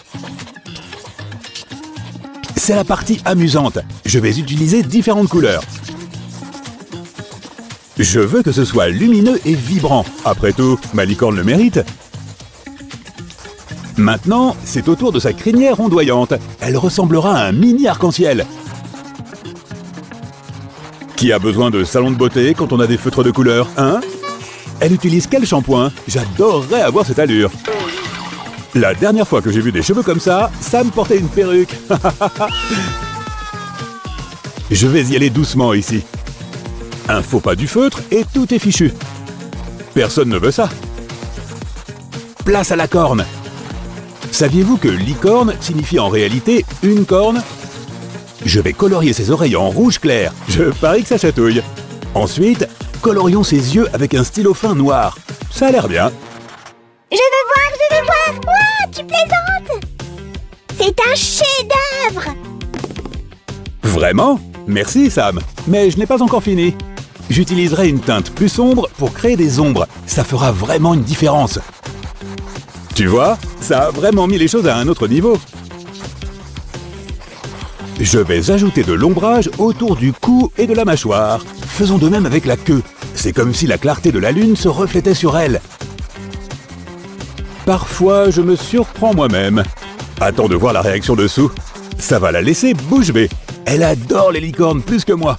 C'est la partie amusante. Je vais utiliser différentes couleurs. Je veux que ce soit lumineux et vibrant. Après tout, ma licorne le mérite. Maintenant, c'est au tour de sa crinière ondoyante. Elle ressemblera à un mini arc-en-ciel. Qui a besoin de salon de beauté quand on a des feutres de couleur, hein? Elle utilise quel shampoing? J'adorerais avoir cette allure. La dernière fois que j'ai vu des cheveux comme ça, Sam portait une perruque. Je vais y aller doucement ici. Un faux pas du feutre et tout est fichu. Personne ne veut ça. Place à la corne. Saviez-vous que licorne signifie en réalité une corne? Je vais colorier ses oreilles en rouge clair. Je parie que ça chatouille. Ensuite, colorions ses yeux avec un stylo fin noir. Ça a l'air bien. Je veux voir! Ouah, tu plaisantes! C'est un chef-d'œuvre! Vraiment? Merci, Sam. Mais je n'ai pas encore fini. J'utiliserai une teinte plus sombre pour créer des ombres. Ça fera vraiment une différence. Tu vois, ça a vraiment mis les choses à un autre niveau. Je vais ajouter de l'ombrage autour du cou et de la mâchoire. Faisons de même avec la queue. C'est comme si la clarté de la lune se reflétait sur elle. Parfois, je me surprends moi-même. Attends de voir la réaction dessous. Ça va la laisser bouche bée. Elle adore les licornes plus que moi.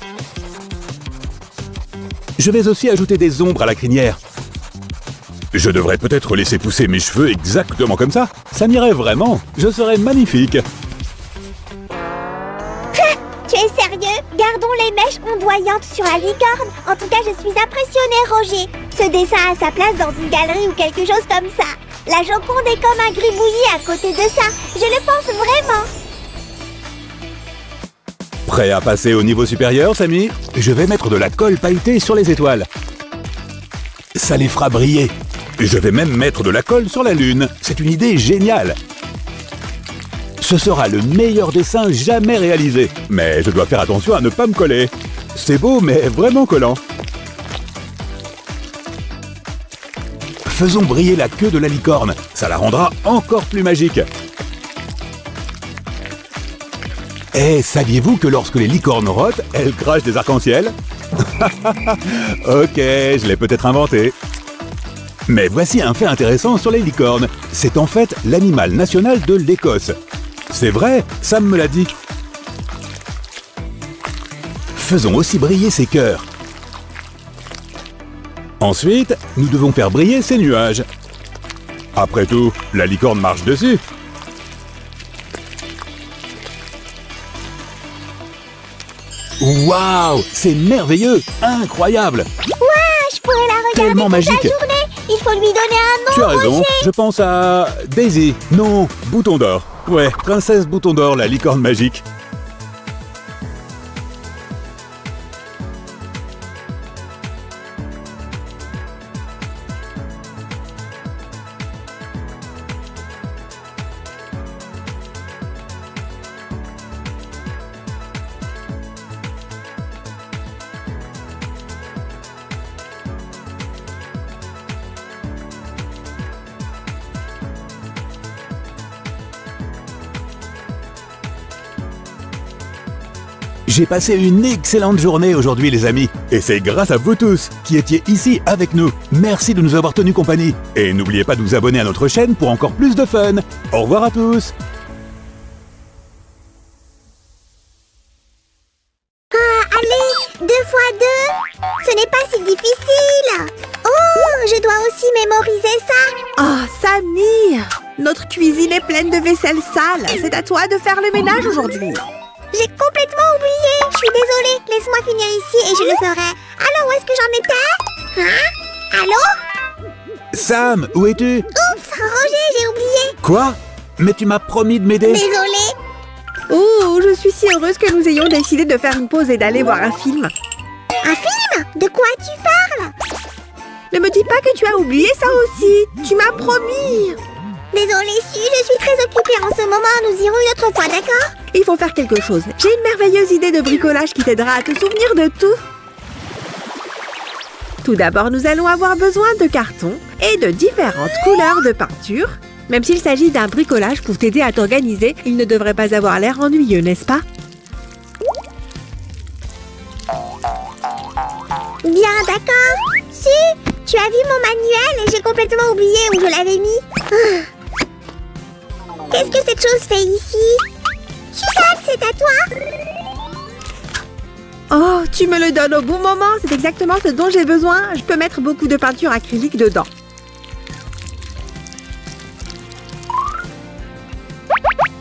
Je vais aussi ajouter des ombres à la crinière. Je devrais peut-être laisser pousser mes cheveux exactement comme ça. Ça m'irait vraiment. Je serais magnifique. Tu es sérieux? Gardons les mèches ondoyantes sur la licorne. En tout cas, je suis impressionnée, Roger. Ce dessin a sa place dans une galerie ou quelque chose comme ça. La Joconde est comme un gribouillis à côté de ça. Je le pense vraiment. Prêt à passer au niveau supérieur, Samy? Je vais mettre de la colle pailletée sur les étoiles. Ça les fera briller. Je vais même mettre de la colle sur la lune. C'est une idée géniale. Ce sera le meilleur dessin jamais réalisé. Mais je dois faire attention à ne pas me coller. C'est beau, mais vraiment collant. Faisons briller la queue de la licorne. Ça la rendra encore plus magique. Et saviez-vous que lorsque les licornes rôtent, elles crachent des arcs-en-ciel? Ok, je l'ai peut-être inventé. Mais voici un fait intéressant sur les licornes. C'est en fait l'animal national de l'Écosse. C'est vrai, Sam me l'a dit. Faisons aussi briller ses cœurs. Ensuite, nous devons faire briller ces nuages. Après tout, la licorne marche dessus. Waouh, c'est merveilleux, incroyable. Ouah, je pourrais la regarder Tellement toute magique. la journée. Il faut lui donner un nom, Tu as raison, Roger. je pense à Daisy. Non, Bouton d'Or. Ouais, Princesse Bouton d'Or, la licorne magique. J'ai passé une excellente journée aujourd'hui, les amis. Et c'est grâce à vous tous qui étiez ici avec nous. Merci de nous avoir tenus compagnie. Et n'oubliez pas de vous abonner à notre chaîne pour encore plus de fun. Au revoir à tous. Allez, 2 fois 2. Ce n'est pas si difficile. Oh, je dois aussi mémoriser ça. Oh, Samy! Notre cuisine est pleine de vaisselle sale. C'est à toi de faire le ménage aujourd'hui. J'ai complètement oublié. Je suis désolée. Laisse-moi finir ici et je le ferai. Alors, où est-ce que j'en étais? Hein? Allô? Sam, où es-tu? Oups, Roger, j'ai oublié. Quoi? Mais tu m'as promis de m'aider. Désolée. Oh, je suis si heureuse que nous ayons décidé de faire une pause et d'aller voir un film. Un film? De quoi tu parles? Ne me dis pas que tu as oublié ça aussi. Tu m'as promis. Désolée, Su, je suis très occupée en ce moment. Nous irons une autre fois, d'accord? Il faut faire quelque chose. J'ai une merveilleuse idée de bricolage qui t'aidera à te souvenir de tout. Tout d'abord, nous allons avoir besoin de carton et de différentes couleurs de peinture. Même s'il s'agit d'un bricolage pour t'aider à t'organiser, il ne devrait pas avoir l'air ennuyeux, n'est-ce pas? Bien, d'accord. Su, tu as vu mon manuel et j'ai complètement oublié où je l'avais mis. Qu'est-ce que cette chose fait ici? Suzanne, c'est à toi? Oh, tu me le donnes au bon moment. C'est exactement ce dont j'ai besoin. Je peux mettre beaucoup de peinture acrylique dedans.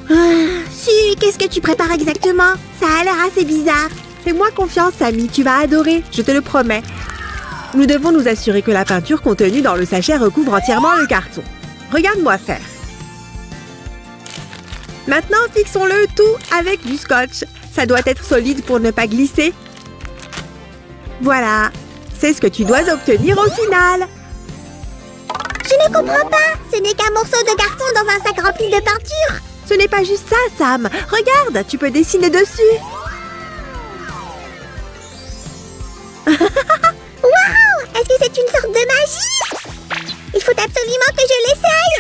Su, qu'est-ce que tu prépares exactement? Ça a l'air assez bizarre. Fais-moi confiance, Sammy. Tu vas adorer. Je te le promets. Nous devons nous assurer que la peinture contenue dans le sachet recouvre entièrement le carton. Regarde-moi faire. Maintenant, fixons-le tout avec du scotch. Ça doit être solide pour ne pas glisser. Voilà. C'est ce que tu dois obtenir au final. Je ne comprends pas. Ce n'est qu'un morceau de carton dans un sac rempli de peinture. Ce n'est pas juste ça, Sam. Regarde, tu peux dessiner dessus. Waouh! Est-ce que c'est une sorte de magie? Il faut absolument que je l'essaye.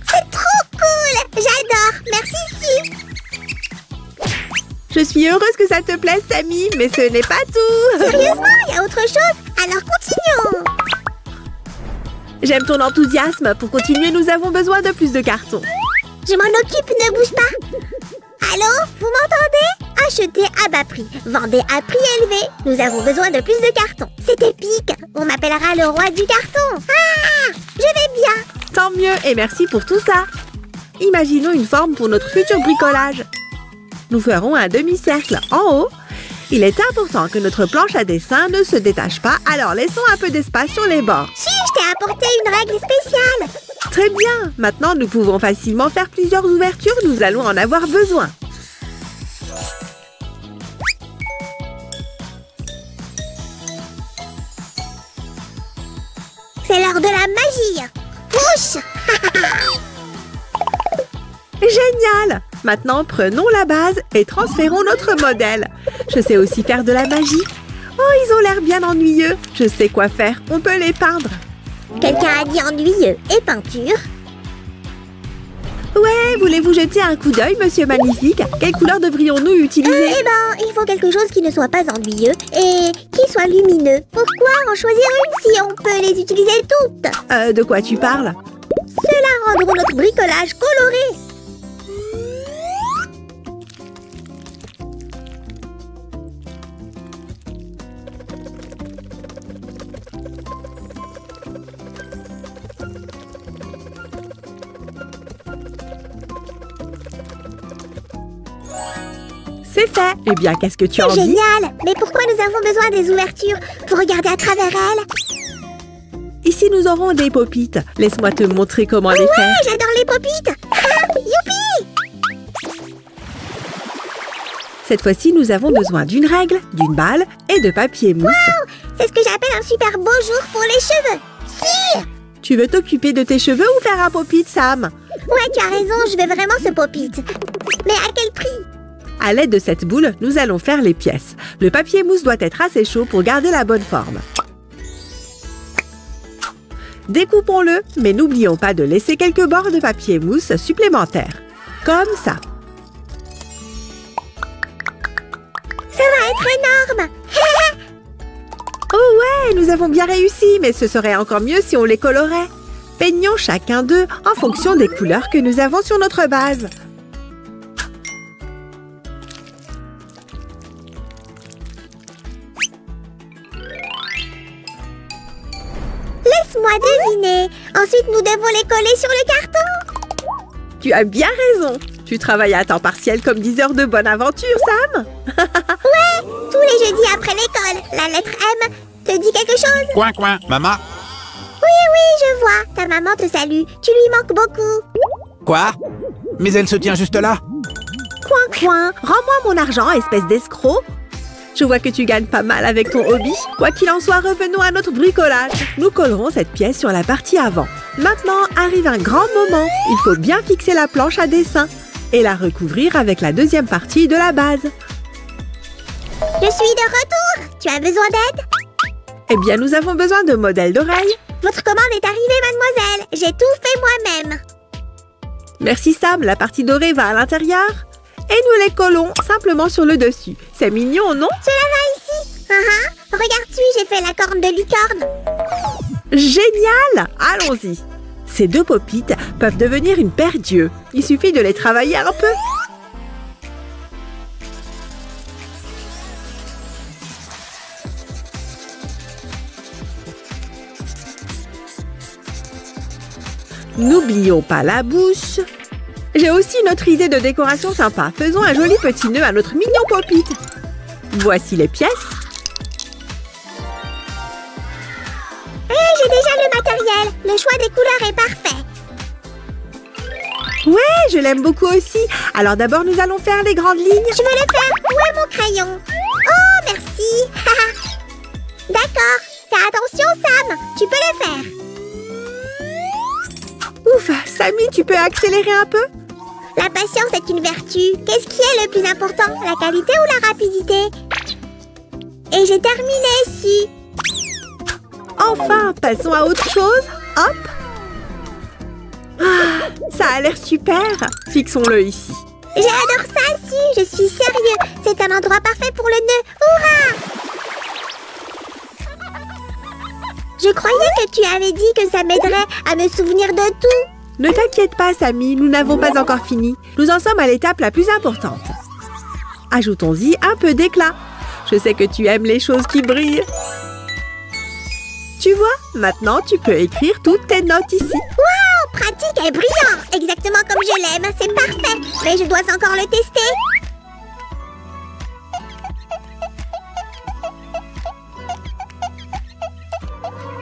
C'est trop cool! J'adore! Merci, Su. Je suis heureuse que ça te plaise, Sammy, mais ce n'est pas tout. Sérieusement, il y a autre chose? Alors continuons. J'aime ton enthousiasme. Pour continuer, nous avons besoin de plus de carton. Je m'en occupe, ne bouge pas. Allô? Vous m'entendez? Achetez à bas prix, vendez à prix élevé. Nous avons besoin de plus de carton. C'est épique. On m'appellera le roi du carton. Ah! Je vais bien. Tant mieux et merci pour tout ça. Imaginons une forme pour notre futur bricolage. Nous ferons un demi-cercle en haut. Il est important que notre planche à dessin ne se détache pas, alors laissons un peu d'espace sur les bords. Si, je t'ai apporté une règle spéciale. Très bien. Maintenant, nous pouvons facilement faire plusieurs ouvertures. Nous allons en avoir besoin. C'est l'heure de la magie. Pousse. Génial! Maintenant, prenons la base et transférons notre modèle. Je sais aussi faire de la magie. Oh, ils ont l'air bien ennuyeux. Je sais quoi faire. On peut les peindre. Quelqu'un a dit ennuyeux et peinture. Ouais, voulez-vous jeter un coup d'œil, monsieur Magnifique? Quelle couleur devrions-nous utiliser? Eh ben, il faut quelque chose qui ne soit pas ennuyeux et qui soit lumineux. Pourquoi en choisir une si on peut les utiliser toutes? De quoi tu parles? Cela rendra notre bricolage coloré. C'est fait. Eh bien, qu'est-ce que tu en dis? Génial! Mais pourquoi nous avons besoin des ouvertures? Pour regarder à travers elles? Ici, nous aurons des pop-it. Laisse-moi te montrer comment les faire. Ouais, j'adore les pop-it! Ah, youpi! Cette fois-ci, nous avons besoin d'une règle, d'une balle et de papier mousse. Wow! C'est ce que j'appelle un super beau jour pour les cheveux. Si! Tu veux t'occuper de tes cheveux ou faire un pop-it, Sam? Ouais, tu as raison, je veux vraiment ce pop-it. Mais à quel prix? À l'aide de cette boule, nous allons faire les pièces. Le papier mousse doit être assez chaud pour garder la bonne forme. Découpons-le, mais n'oublions pas de laisser quelques bords de papier mousse supplémentaires. Comme ça. Ça va être énorme! Oh ouais, nous avons bien réussi, mais ce serait encore mieux si on les colorait. Peignons chacun d'eux en fonction des couleurs que nous avons sur notre base. Laisse-moi deviner. Ensuite, nous devons les coller sur le carton. Tu as bien raison. Tu travailles à temps partiel comme 10 heures de bonne aventure, Sam. Ouais, tous les jeudis après l'école. La lettre M te dit quelque chose? Coin, coin, maman. Oui, je vois. Ta maman te salue. Tu lui manques beaucoup. Quoi? Mais elle se tient juste là. Coin, coin, rends-moi mon argent, espèce d'escroc. Je vois que tu gagnes pas mal avec ton hobby. Quoi qu'il en soit, revenons à notre bricolage. Nous collerons cette pièce sur la partie avant. Maintenant arrive un grand moment. Il faut bien fixer la planche à dessin et la recouvrir avec la deuxième partie de la base. Je suis de retour. Tu as besoin d'aide? Eh bien, nous avons besoin de modèles d'oreilles. Votre commande est arrivée, mademoiselle. J'ai tout fait moi-même. Merci Sam, la partie dorée va à l'intérieur. Et nous les collons simplement sur le dessus. C'est mignon, non? Cela va ici. Regarde-tu, j'ai fait la corne de licorne. Génial! Allons-y. Ces deux pop-it peuvent devenir une paire d'yeux. Il suffit de les travailler un peu. N'oublions pas la bouche. J'ai aussi une autre idée de décoration sympa. Faisons un joli petit nœud à notre mignon pop-it. Voici les pièces. J'ai déjà le matériel. Le choix des couleurs est parfait. Ouais, je l'aime beaucoup aussi. Alors d'abord, nous allons faire les grandes lignes. Je veux le faire. Où est mon crayon? Oh, merci. D'accord. Fais attention, Sam. Tu peux le faire. Ouf, Samy, tu peux accélérer un peu? La patience est une vertu. Qu'est-ce qui est le plus important? La qualité ou la rapidité? Et j'ai terminé ici. Enfin, passons à autre chose. Hop. Ah, ça a l'air super. Fixons-le ici. J'adore ça, si. Je suis sérieux. C'est un endroit parfait pour le nœud. Hurrah! Je croyais que tu avais dit que ça m'aiderait à me souvenir de tout. Ne t'inquiète pas, Samy. Nous n'avons pas encore fini. Nous en sommes à l'étape la plus importante. Ajoutons-y un peu d'éclat. Je sais que tu aimes les choses qui brillent. Tu vois, maintenant tu peux écrire toutes tes notes ici. Waouh, pratique et brillant. Exactement comme je l'aime, c'est parfait. Mais je dois encore le tester.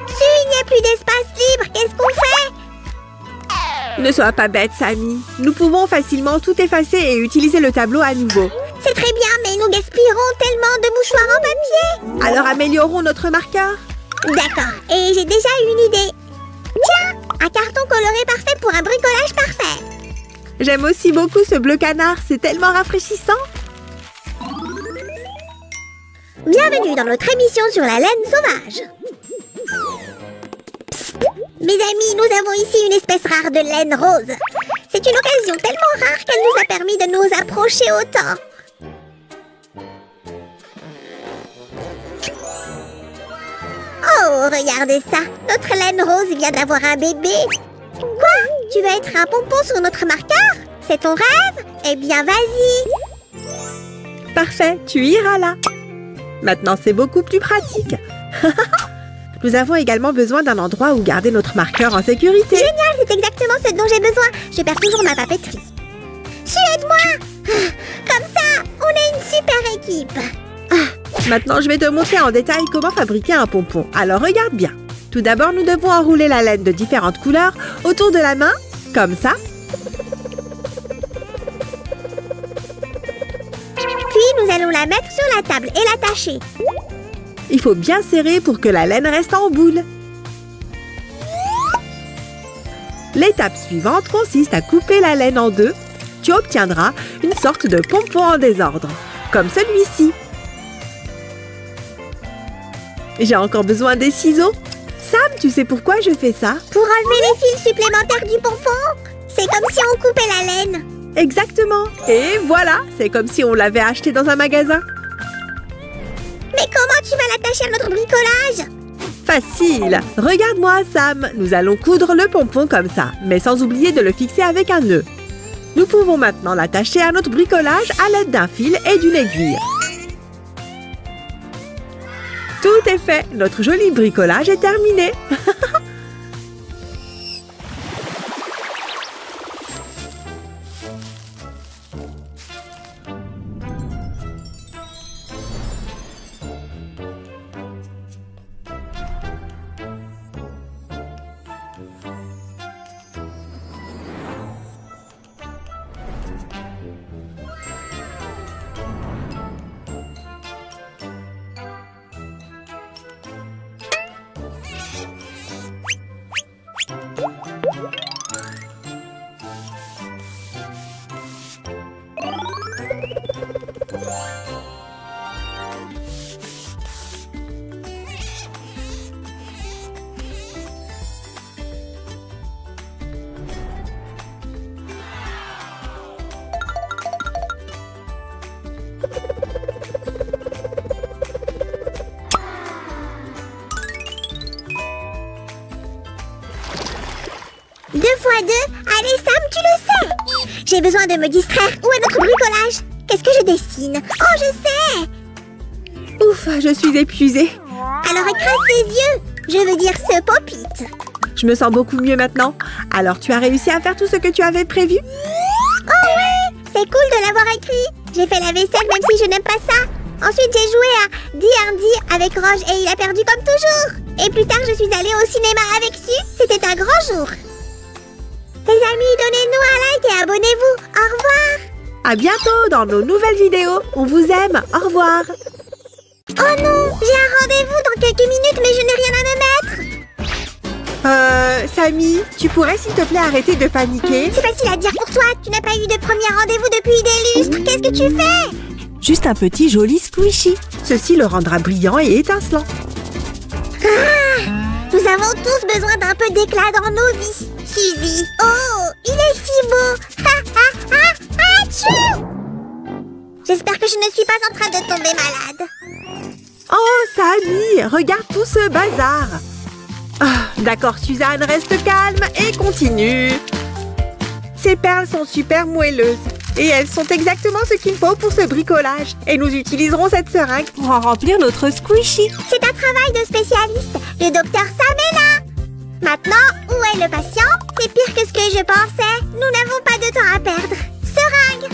S'il n'y a plus d'espace libre, qu'est-ce qu'on fait? Ne sois pas bête, Samy. Nous pouvons facilement tout effacer et utiliser le tableau à nouveau. C'est très bien, mais nous gaspillerons tellement de mouchoirs en papier. Alors améliorons notre marqueur. D'accord, et j'ai déjà une idée. Tiens, un carton coloré parfait pour un bricolage parfait. J'aime aussi beaucoup ce bleu canard, c'est tellement rafraîchissant. Bienvenue dans notre émission sur la laine sauvage. Psst, mes amis, nous avons ici une espèce rare de laine rose. C'est une occasion tellement rare qu'elle nous a permis de nous approcher autant. Oh, regardez ça! Notre laine rose vient d'avoir un bébé! Quoi? Tu veux être un pompon sur notre marqueur? C'est ton rêve? Eh bien, vas-y! Parfait, tu iras là. Maintenant, c'est beaucoup plus pratique. Nous avons également besoin d'un endroit où garder notre marqueur en sécurité. Génial, c'est exactement ce dont j'ai besoin. Je perds toujours ma papeterie. Aide-moi! Comme ça, on est une super équipe! Maintenant, je vais te montrer en détail comment fabriquer un pompon. Alors, regarde bien. Tout d'abord, nous devons enrouler la laine de différentes couleurs autour de la main, comme ça. Puis, nous allons la mettre sur la table et l'attacher. Il faut bien serrer pour que la laine reste en boule. L'étape suivante consiste à couper la laine en deux. Tu obtiendras une sorte de pompon en désordre, comme celui-ci. J'ai encore besoin des ciseaux. Sam, tu sais pourquoi je fais ça? Pour enlever les fils supplémentaires du pompon. C'est comme si on coupait la laine. Exactement. Et voilà, c'est comme si on l'avait acheté dans un magasin. Mais comment tu vas l'attacher à notre bricolage? Facile. Regarde-moi, Sam. Nous allons coudre le pompon comme ça, mais sans oublier de le fixer avec un nœud. Nous pouvons maintenant l'attacher à notre bricolage à l'aide d'un fil et d'une aiguille. Tout est fait. Notre joli bricolage est terminé. 2 fois 2. Allez, Sam, tu le sais. J'ai besoin de me distraire. Où est notre bricolage? Qu'est-ce que je dessine? Oh, je sais. Ouf, je suis épuisée. Alors écrase ses yeux. Je veux dire ce pop-it. Je me sens beaucoup mieux maintenant. Alors, tu as réussi à faire tout ce que tu avais prévu? Oh ouais, c'est cool de l'avoir écrit. J'ai fait la vaisselle même si je n'aime pas ça. Ensuite, j'ai joué à D&D avec Roge et il a perdu comme toujours. Et plus tard, je suis allée au cinéma avec Su. C'était un grand jour. Les amis, donnez-nous un like et abonnez-vous. Au revoir. À bientôt dans nos nouvelles vidéos. On vous aime. Au revoir. Oh non, j'ai un rendez-vous dans quelques minutes, mais je n'ai rien à me mettre. Samy, tu pourrais s'il te plaît arrêter de paniquer? C'est facile à dire pour toi. Tu n'as pas eu de premier rendez-vous depuis des lustres. Qu'est-ce que tu fais? Juste un petit joli squishy. Ceci le rendra brillant et étincelant. Nous avons tous besoin d'un peu d'éclat dans nos vies. Suzy, oh, il est si beau. Achou! J'espère que je ne suis pas en train de tomber malade. Oh, Samy, regarde tout ce bazar. D'accord, Suzanne, reste calme et continue. Ces perles sont super moelleuses. Et elles sont exactement ce qu'il faut pour ce bricolage. Et nous utiliserons cette seringue pour en remplir notre squishy. C'est un travail de spécialiste. Le docteur Sam est là. Maintenant, où est le patient? C'est pire que ce que je pensais. Nous n'avons pas de temps à perdre. Seringue.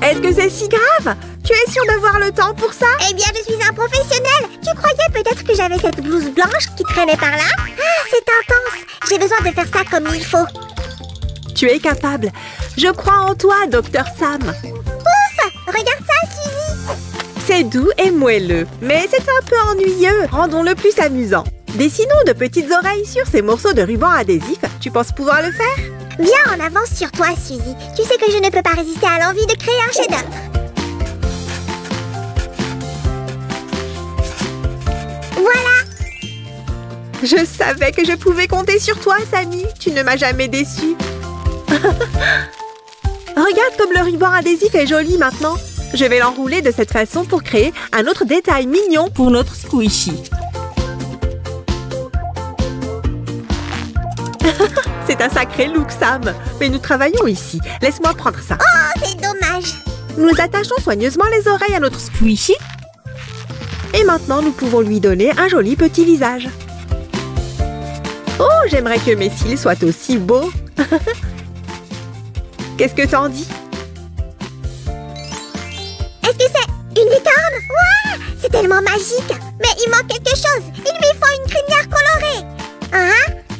Est-ce que c'est si grave? Tu es sûre d'avoir le temps pour ça? Eh bien, je suis un professionnel. Tu croyais peut-être que j'avais cette blouse blanche qui traînait par là? C'est intense. J'ai besoin de faire ça comme il faut. Tu es capable. Je crois en toi, Docteur Sam. Ouf! Regarde ça, Suzy. C'est doux et moelleux, mais c'est un peu ennuyeux. Rendons-le plus amusant. Dessinons de petites oreilles sur ces morceaux de ruban adhésif. Tu penses pouvoir le faire? Viens en avance sur toi, Suzy. Tu sais que je ne peux pas résister à l'envie de créer un chef-d'œuvre. Voilà. Je savais que je pouvais compter sur toi, Samy. Tu ne m'as jamais déçue. Regarde comme le ruban adhésif est joli maintenant. Je vais l'enrouler de cette façon pour créer un autre détail mignon pour notre squishy. C'est un sacré look, Sam. Mais nous travaillons ici. Laisse-moi prendre ça. Oh, c'est dommage. Nous attachons soigneusement les oreilles à notre squishy. Et maintenant, nous pouvons lui donner un joli petit visage. Oh, j'aimerais que mes cils soient aussi beaux. Qu'est-ce que t'en dis? Est-ce que c'est une licorne? Ouah, c'est tellement magique. Mais il manque quelque chose. Il lui faut une crinière colorée.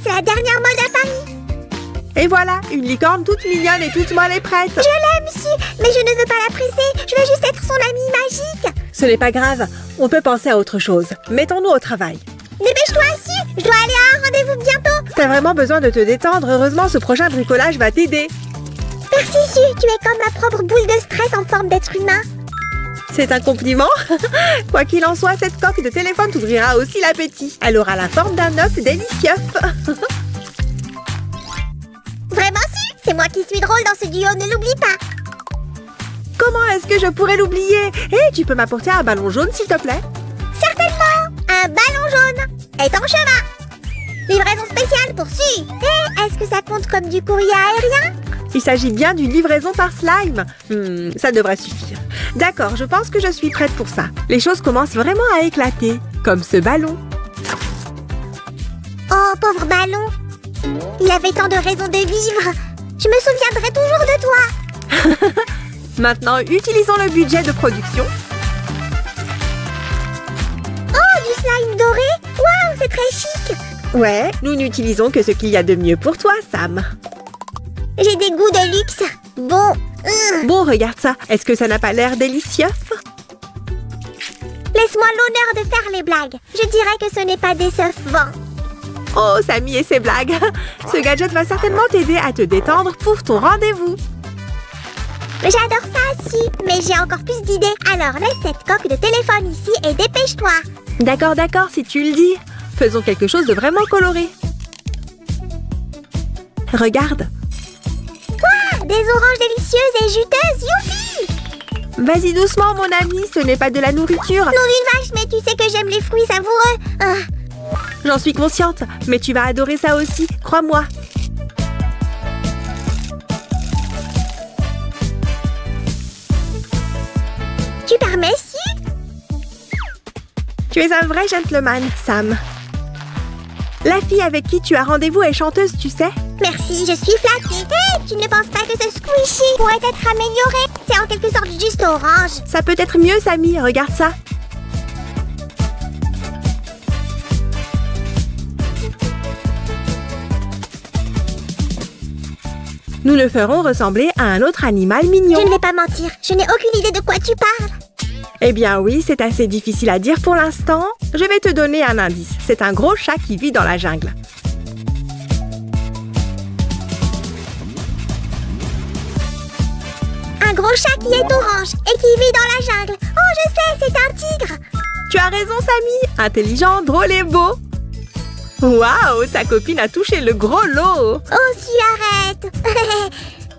C'est la dernière mode à Paris. Et voilà, une licorne toute mignonne et toute molle est prête. Je l'aime, Su, mais je ne veux pas la presser. Je veux juste être son amie magique. Ce n'est pas grave. On peut penser à autre chose. Mettons-nous au travail. Dépêche-toi, Su. Je dois aller à un rendez-vous bientôt. T'as vraiment besoin de te détendre. Heureusement, ce prochain bricolage va t'aider. Merci, Su. Tu es comme ma propre boule de stress en forme d'être humain. C'est un compliment. Quoi qu'il en soit, cette coque de téléphone t'ouvrira aussi l'appétit. Elle aura la forme d'un œuf délicieux. Vraiment, Su? C'est moi qui suis drôle dans ce duo, ne l'oublie pas. Comment est-ce que je pourrais l'oublier? Hé, tu peux m'apporter un ballon jaune, s'il te plaît? Certainement. Un ballon jaune est en chemin. Livraison spéciale pour Su. Est-ce que ça compte comme du courrier aérien? Il s'agit bien d'une livraison par slime. Ça devrait suffire. D'accord, je pense que je suis prête pour ça. Les choses commencent vraiment à éclater, comme ce ballon. Oh, pauvre ballon. Il avait tant de raisons de vivre. Je me souviendrai toujours de toi. Maintenant, utilisons le budget de production. Oh, du slime doré. Waouh, c'est très chic. Ouais, nous n'utilisons que ce qu'il y a de mieux pour toi, Sam. J'ai des goûts de luxe. Bon. Bon, regarde ça. Est-ce que ça n'a pas l'air délicieux? Laisse-moi l'honneur de faire les blagues. Je dirais que ce n'est pas décevant. Oh, Samy et ses blagues. Ce gadget va certainement t'aider à te détendre pour ton rendez-vous. J'adore ça, Su, mais j'ai encore plus d'idées. Alors, laisse cette coque de téléphone ici et dépêche-toi. D'accord, si tu le dis. Faisons quelque chose de vraiment coloré. Regarde. Quoi? Des oranges délicieuses et juteuses, youpi! Vas-y doucement, mon ami, ce n'est pas de la nourriture. Non d'une vache, mais tu sais que j'aime les fruits savoureux. J'en suis consciente, mais tu vas adorer ça aussi, crois-moi. Super, merci. Tu es un vrai gentleman, Sam. La fille avec qui tu as rendez-vous est chanteuse, tu sais? Merci, je suis flattée. Hé, tu ne penses pas que ce squishy pourrait être amélioré? C'est en quelque sorte juste orange. Ça peut être mieux, Sammy, regarde ça. Nous le ferons ressembler à un autre animal mignon. Je ne vais pas mentir, je n'ai aucune idée de quoi tu parles. Eh bien oui, c'est assez difficile à dire pour l'instant. Je vais te donner un indice. C'est un gros chat qui vit dans la jungle. Un gros chat qui est orange et qui vit dans la jungle. Oh, je sais, c'est un tigre. Tu as raison, Sammy. Intelligent, drôle et beau. Waouh, ta copine a touché le gros lot. Oh, si, arrête.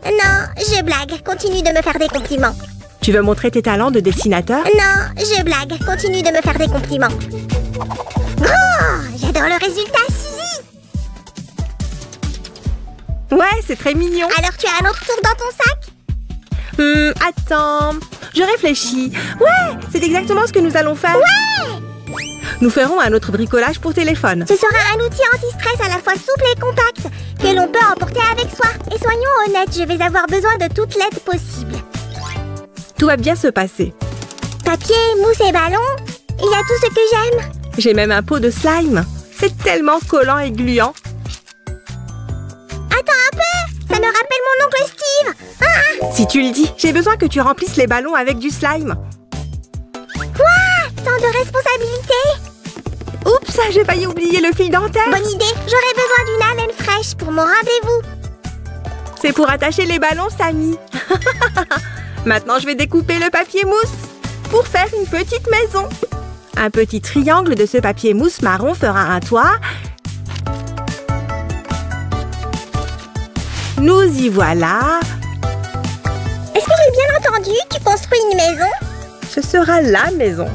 Non, je blague. Continue de me faire des compliments. Tu veux montrer tes talents de dessinateur? Non, je blague. Continue de me faire des compliments. Oh, j'adore le résultat, Suzy. Ouais, c'est très mignon. Alors, tu as un autre tour dans ton sac? Attends. Je réfléchis. Ouais, c'est exactement ce que nous allons faire. Ouais! Nous ferons un autre bricolage pour téléphone. Ce sera un outil anti-stress à la fois souple et compact que l'on peut emporter avec soi. Et soyons honnêtes, je vais avoir besoin de toute l'aide possible. Tout va bien se passer. Papier, mousse et ballon, il y a tout ce que j'aime. J'ai même un pot de slime. C'est tellement collant et gluant. Attends un peu, ça me rappelle mon oncle Steve. Ah! Si tu le dis, j'ai besoin que tu remplisses les ballons avec du slime. Quoi? Tant de responsabilités. Oups, j'ai failli oublier le fil dentaire. Bonne idée, j'aurais besoin d'une haleine fraîche pour mon rendez-vous. C'est pour attacher les ballons, Sammy. Maintenant, je vais découper le papier mousse pour faire une petite maison. Un petit triangle de ce papier mousse marron fera un toit. Nous y voilà. Est-ce que j'ai bien entendu? Tu construis une maison? Ce sera la maison.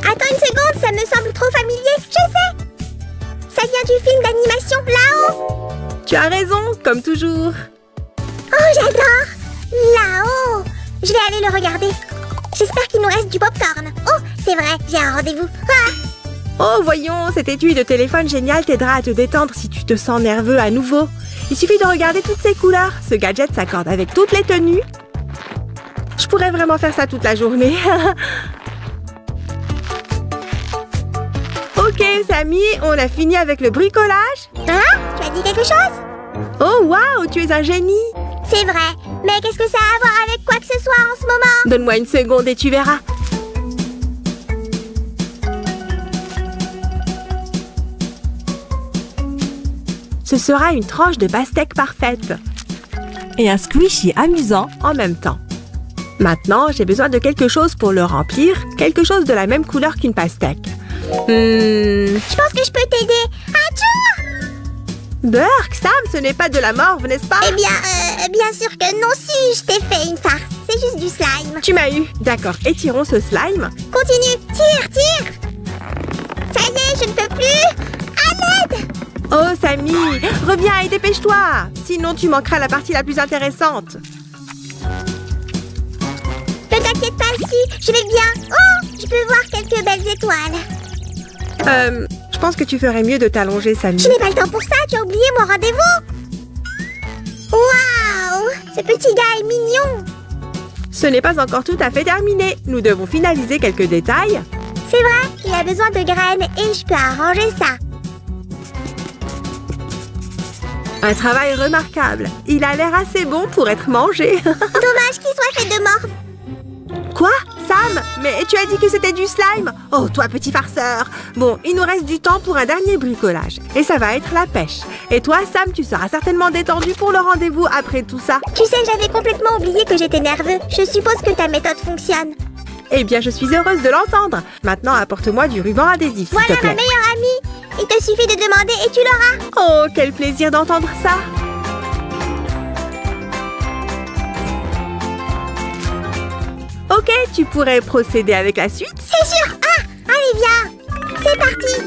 Attends une seconde, ça me semble trop familier. Je sais. Ça vient du film d'animation Là-haut. Tu as raison, comme toujours. Oh, j'adore. Là-haut. Je vais aller le regarder. J'espère qu'il nous reste du popcorn. Oh, c'est vrai, j'ai un rendez-vous. Ah! Oh, voyons, cet étui de téléphone génial t'aidera à te détendre si tu te sens nerveux à nouveau. Il suffit de regarder toutes ces couleurs. Ce gadget s'accorde avec toutes les tenues. Je pourrais vraiment faire ça toute la journée. Ok, Sammy, on a fini avec le bricolage. Hein? Tu as dit quelque chose? Oh, waouh, tu es un génie. C'est vrai, mais qu'est-ce que ça a à voir avec quoi que ce soit en ce moment? Donne-moi une seconde et tu verras. Ce sera une tranche de pastèque parfaite. Et un squishy amusant en même temps. Maintenant, j'ai besoin de quelque chose pour le remplir, quelque chose de la même couleur qu'une pastèque. Je pense que je peux t'aider. Atchou! Burk, Sam, ce n'est pas de la morve, n'est-ce pas? Eh bien, bien sûr que non, si, je t'ai fait une farce. C'est juste du slime. Tu m'as eu. D'accord, étirons ce slime. Continue, tire, tire. Ça y est, je ne peux plus. À l'aide! Oh, Sammy, reviens et dépêche-toi. Sinon, tu manqueras la partie la plus intéressante. Ne t'inquiète pas, si, je vais bien. Oh, je peux voir quelques belles étoiles. Je pense que tu ferais mieux de t'allonger, Sammy. Je n'ai pas le temps pour ça, tu as oublié mon rendez-vous. Waouh, ce petit gars est mignon. Ce n'est pas encore tout à fait terminé. Nous devons finaliser quelques détails. C'est vrai, il a besoin de graines et je peux arranger ça. Un travail remarquable. Il a l'air assez bon pour être mangé. Dommage qu'il soit fait de morve. Quoi? Sam? Mais tu as dit que c'était du slime? Oh, toi, petit farceur! Bon, il nous reste du temps pour un dernier bricolage. Et ça va être la pêche. Et toi, Sam, tu seras certainement détendu pour le rendez-vous après tout ça. Tu sais, j'avais complètement oublié que j'étais nerveux. Je suppose que ta méthode fonctionne. Eh bien, je suis heureuse de l'entendre. Maintenant, apporte-moi du ruban adhésif, s'il te Voilà plaît. ma meilleure amie. Il te suffit de demander et tu l'auras. Oh, quel plaisir d'entendre ça! Ok, tu pourrais procéder avec la suite. C'est sûr. Ah, allez, viens. C'est parti.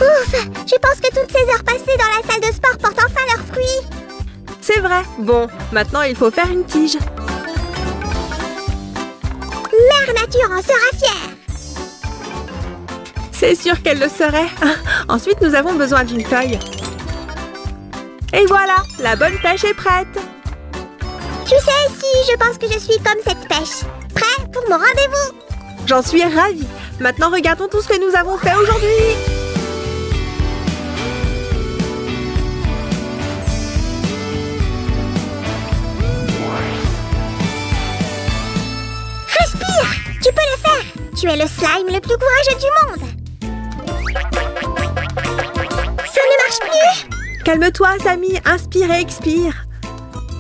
Ouf, je pense que toutes ces heures passées dans la salle de sport portent enfin leurs fruits. C'est vrai. Bon, maintenant, il faut faire une tige. nature en sera fière. C'est sûr qu'elle le serait. Ensuite, nous avons besoin d'une feuille. Et voilà, la bonne pêche est prête. Tu sais, si je pense que je suis comme cette pêche. Prêt pour mon rendez-vous. J'en suis ravie. Maintenant, regardons tout ce que nous avons fait aujourd'hui. Respire, tu peux le faire. Tu es le slime le plus courageux du monde. Ça ne marche plus. Calme-toi, Sammy. Inspire et expire.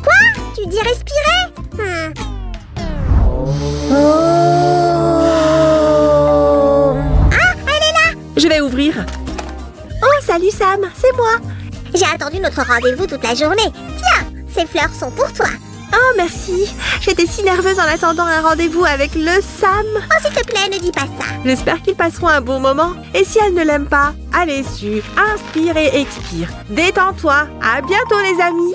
Quoi? Tu dis respirer? Ah, elle est là. Je vais ouvrir. Oh, salut Sam, c'est moi. J'ai attendu notre rendez-vous toute la journée. Tiens, ces fleurs sont pour toi. Oh, merci. J'étais si nerveuse en attendant un rendez-vous avec le Sam. Oh, s'il te plaît, ne dis pas ça. J'espère qu'ils passeront un bon moment. Et si elle ne l'aime pas, allez su, inspire et expire. Détends-toi. À bientôt les amis.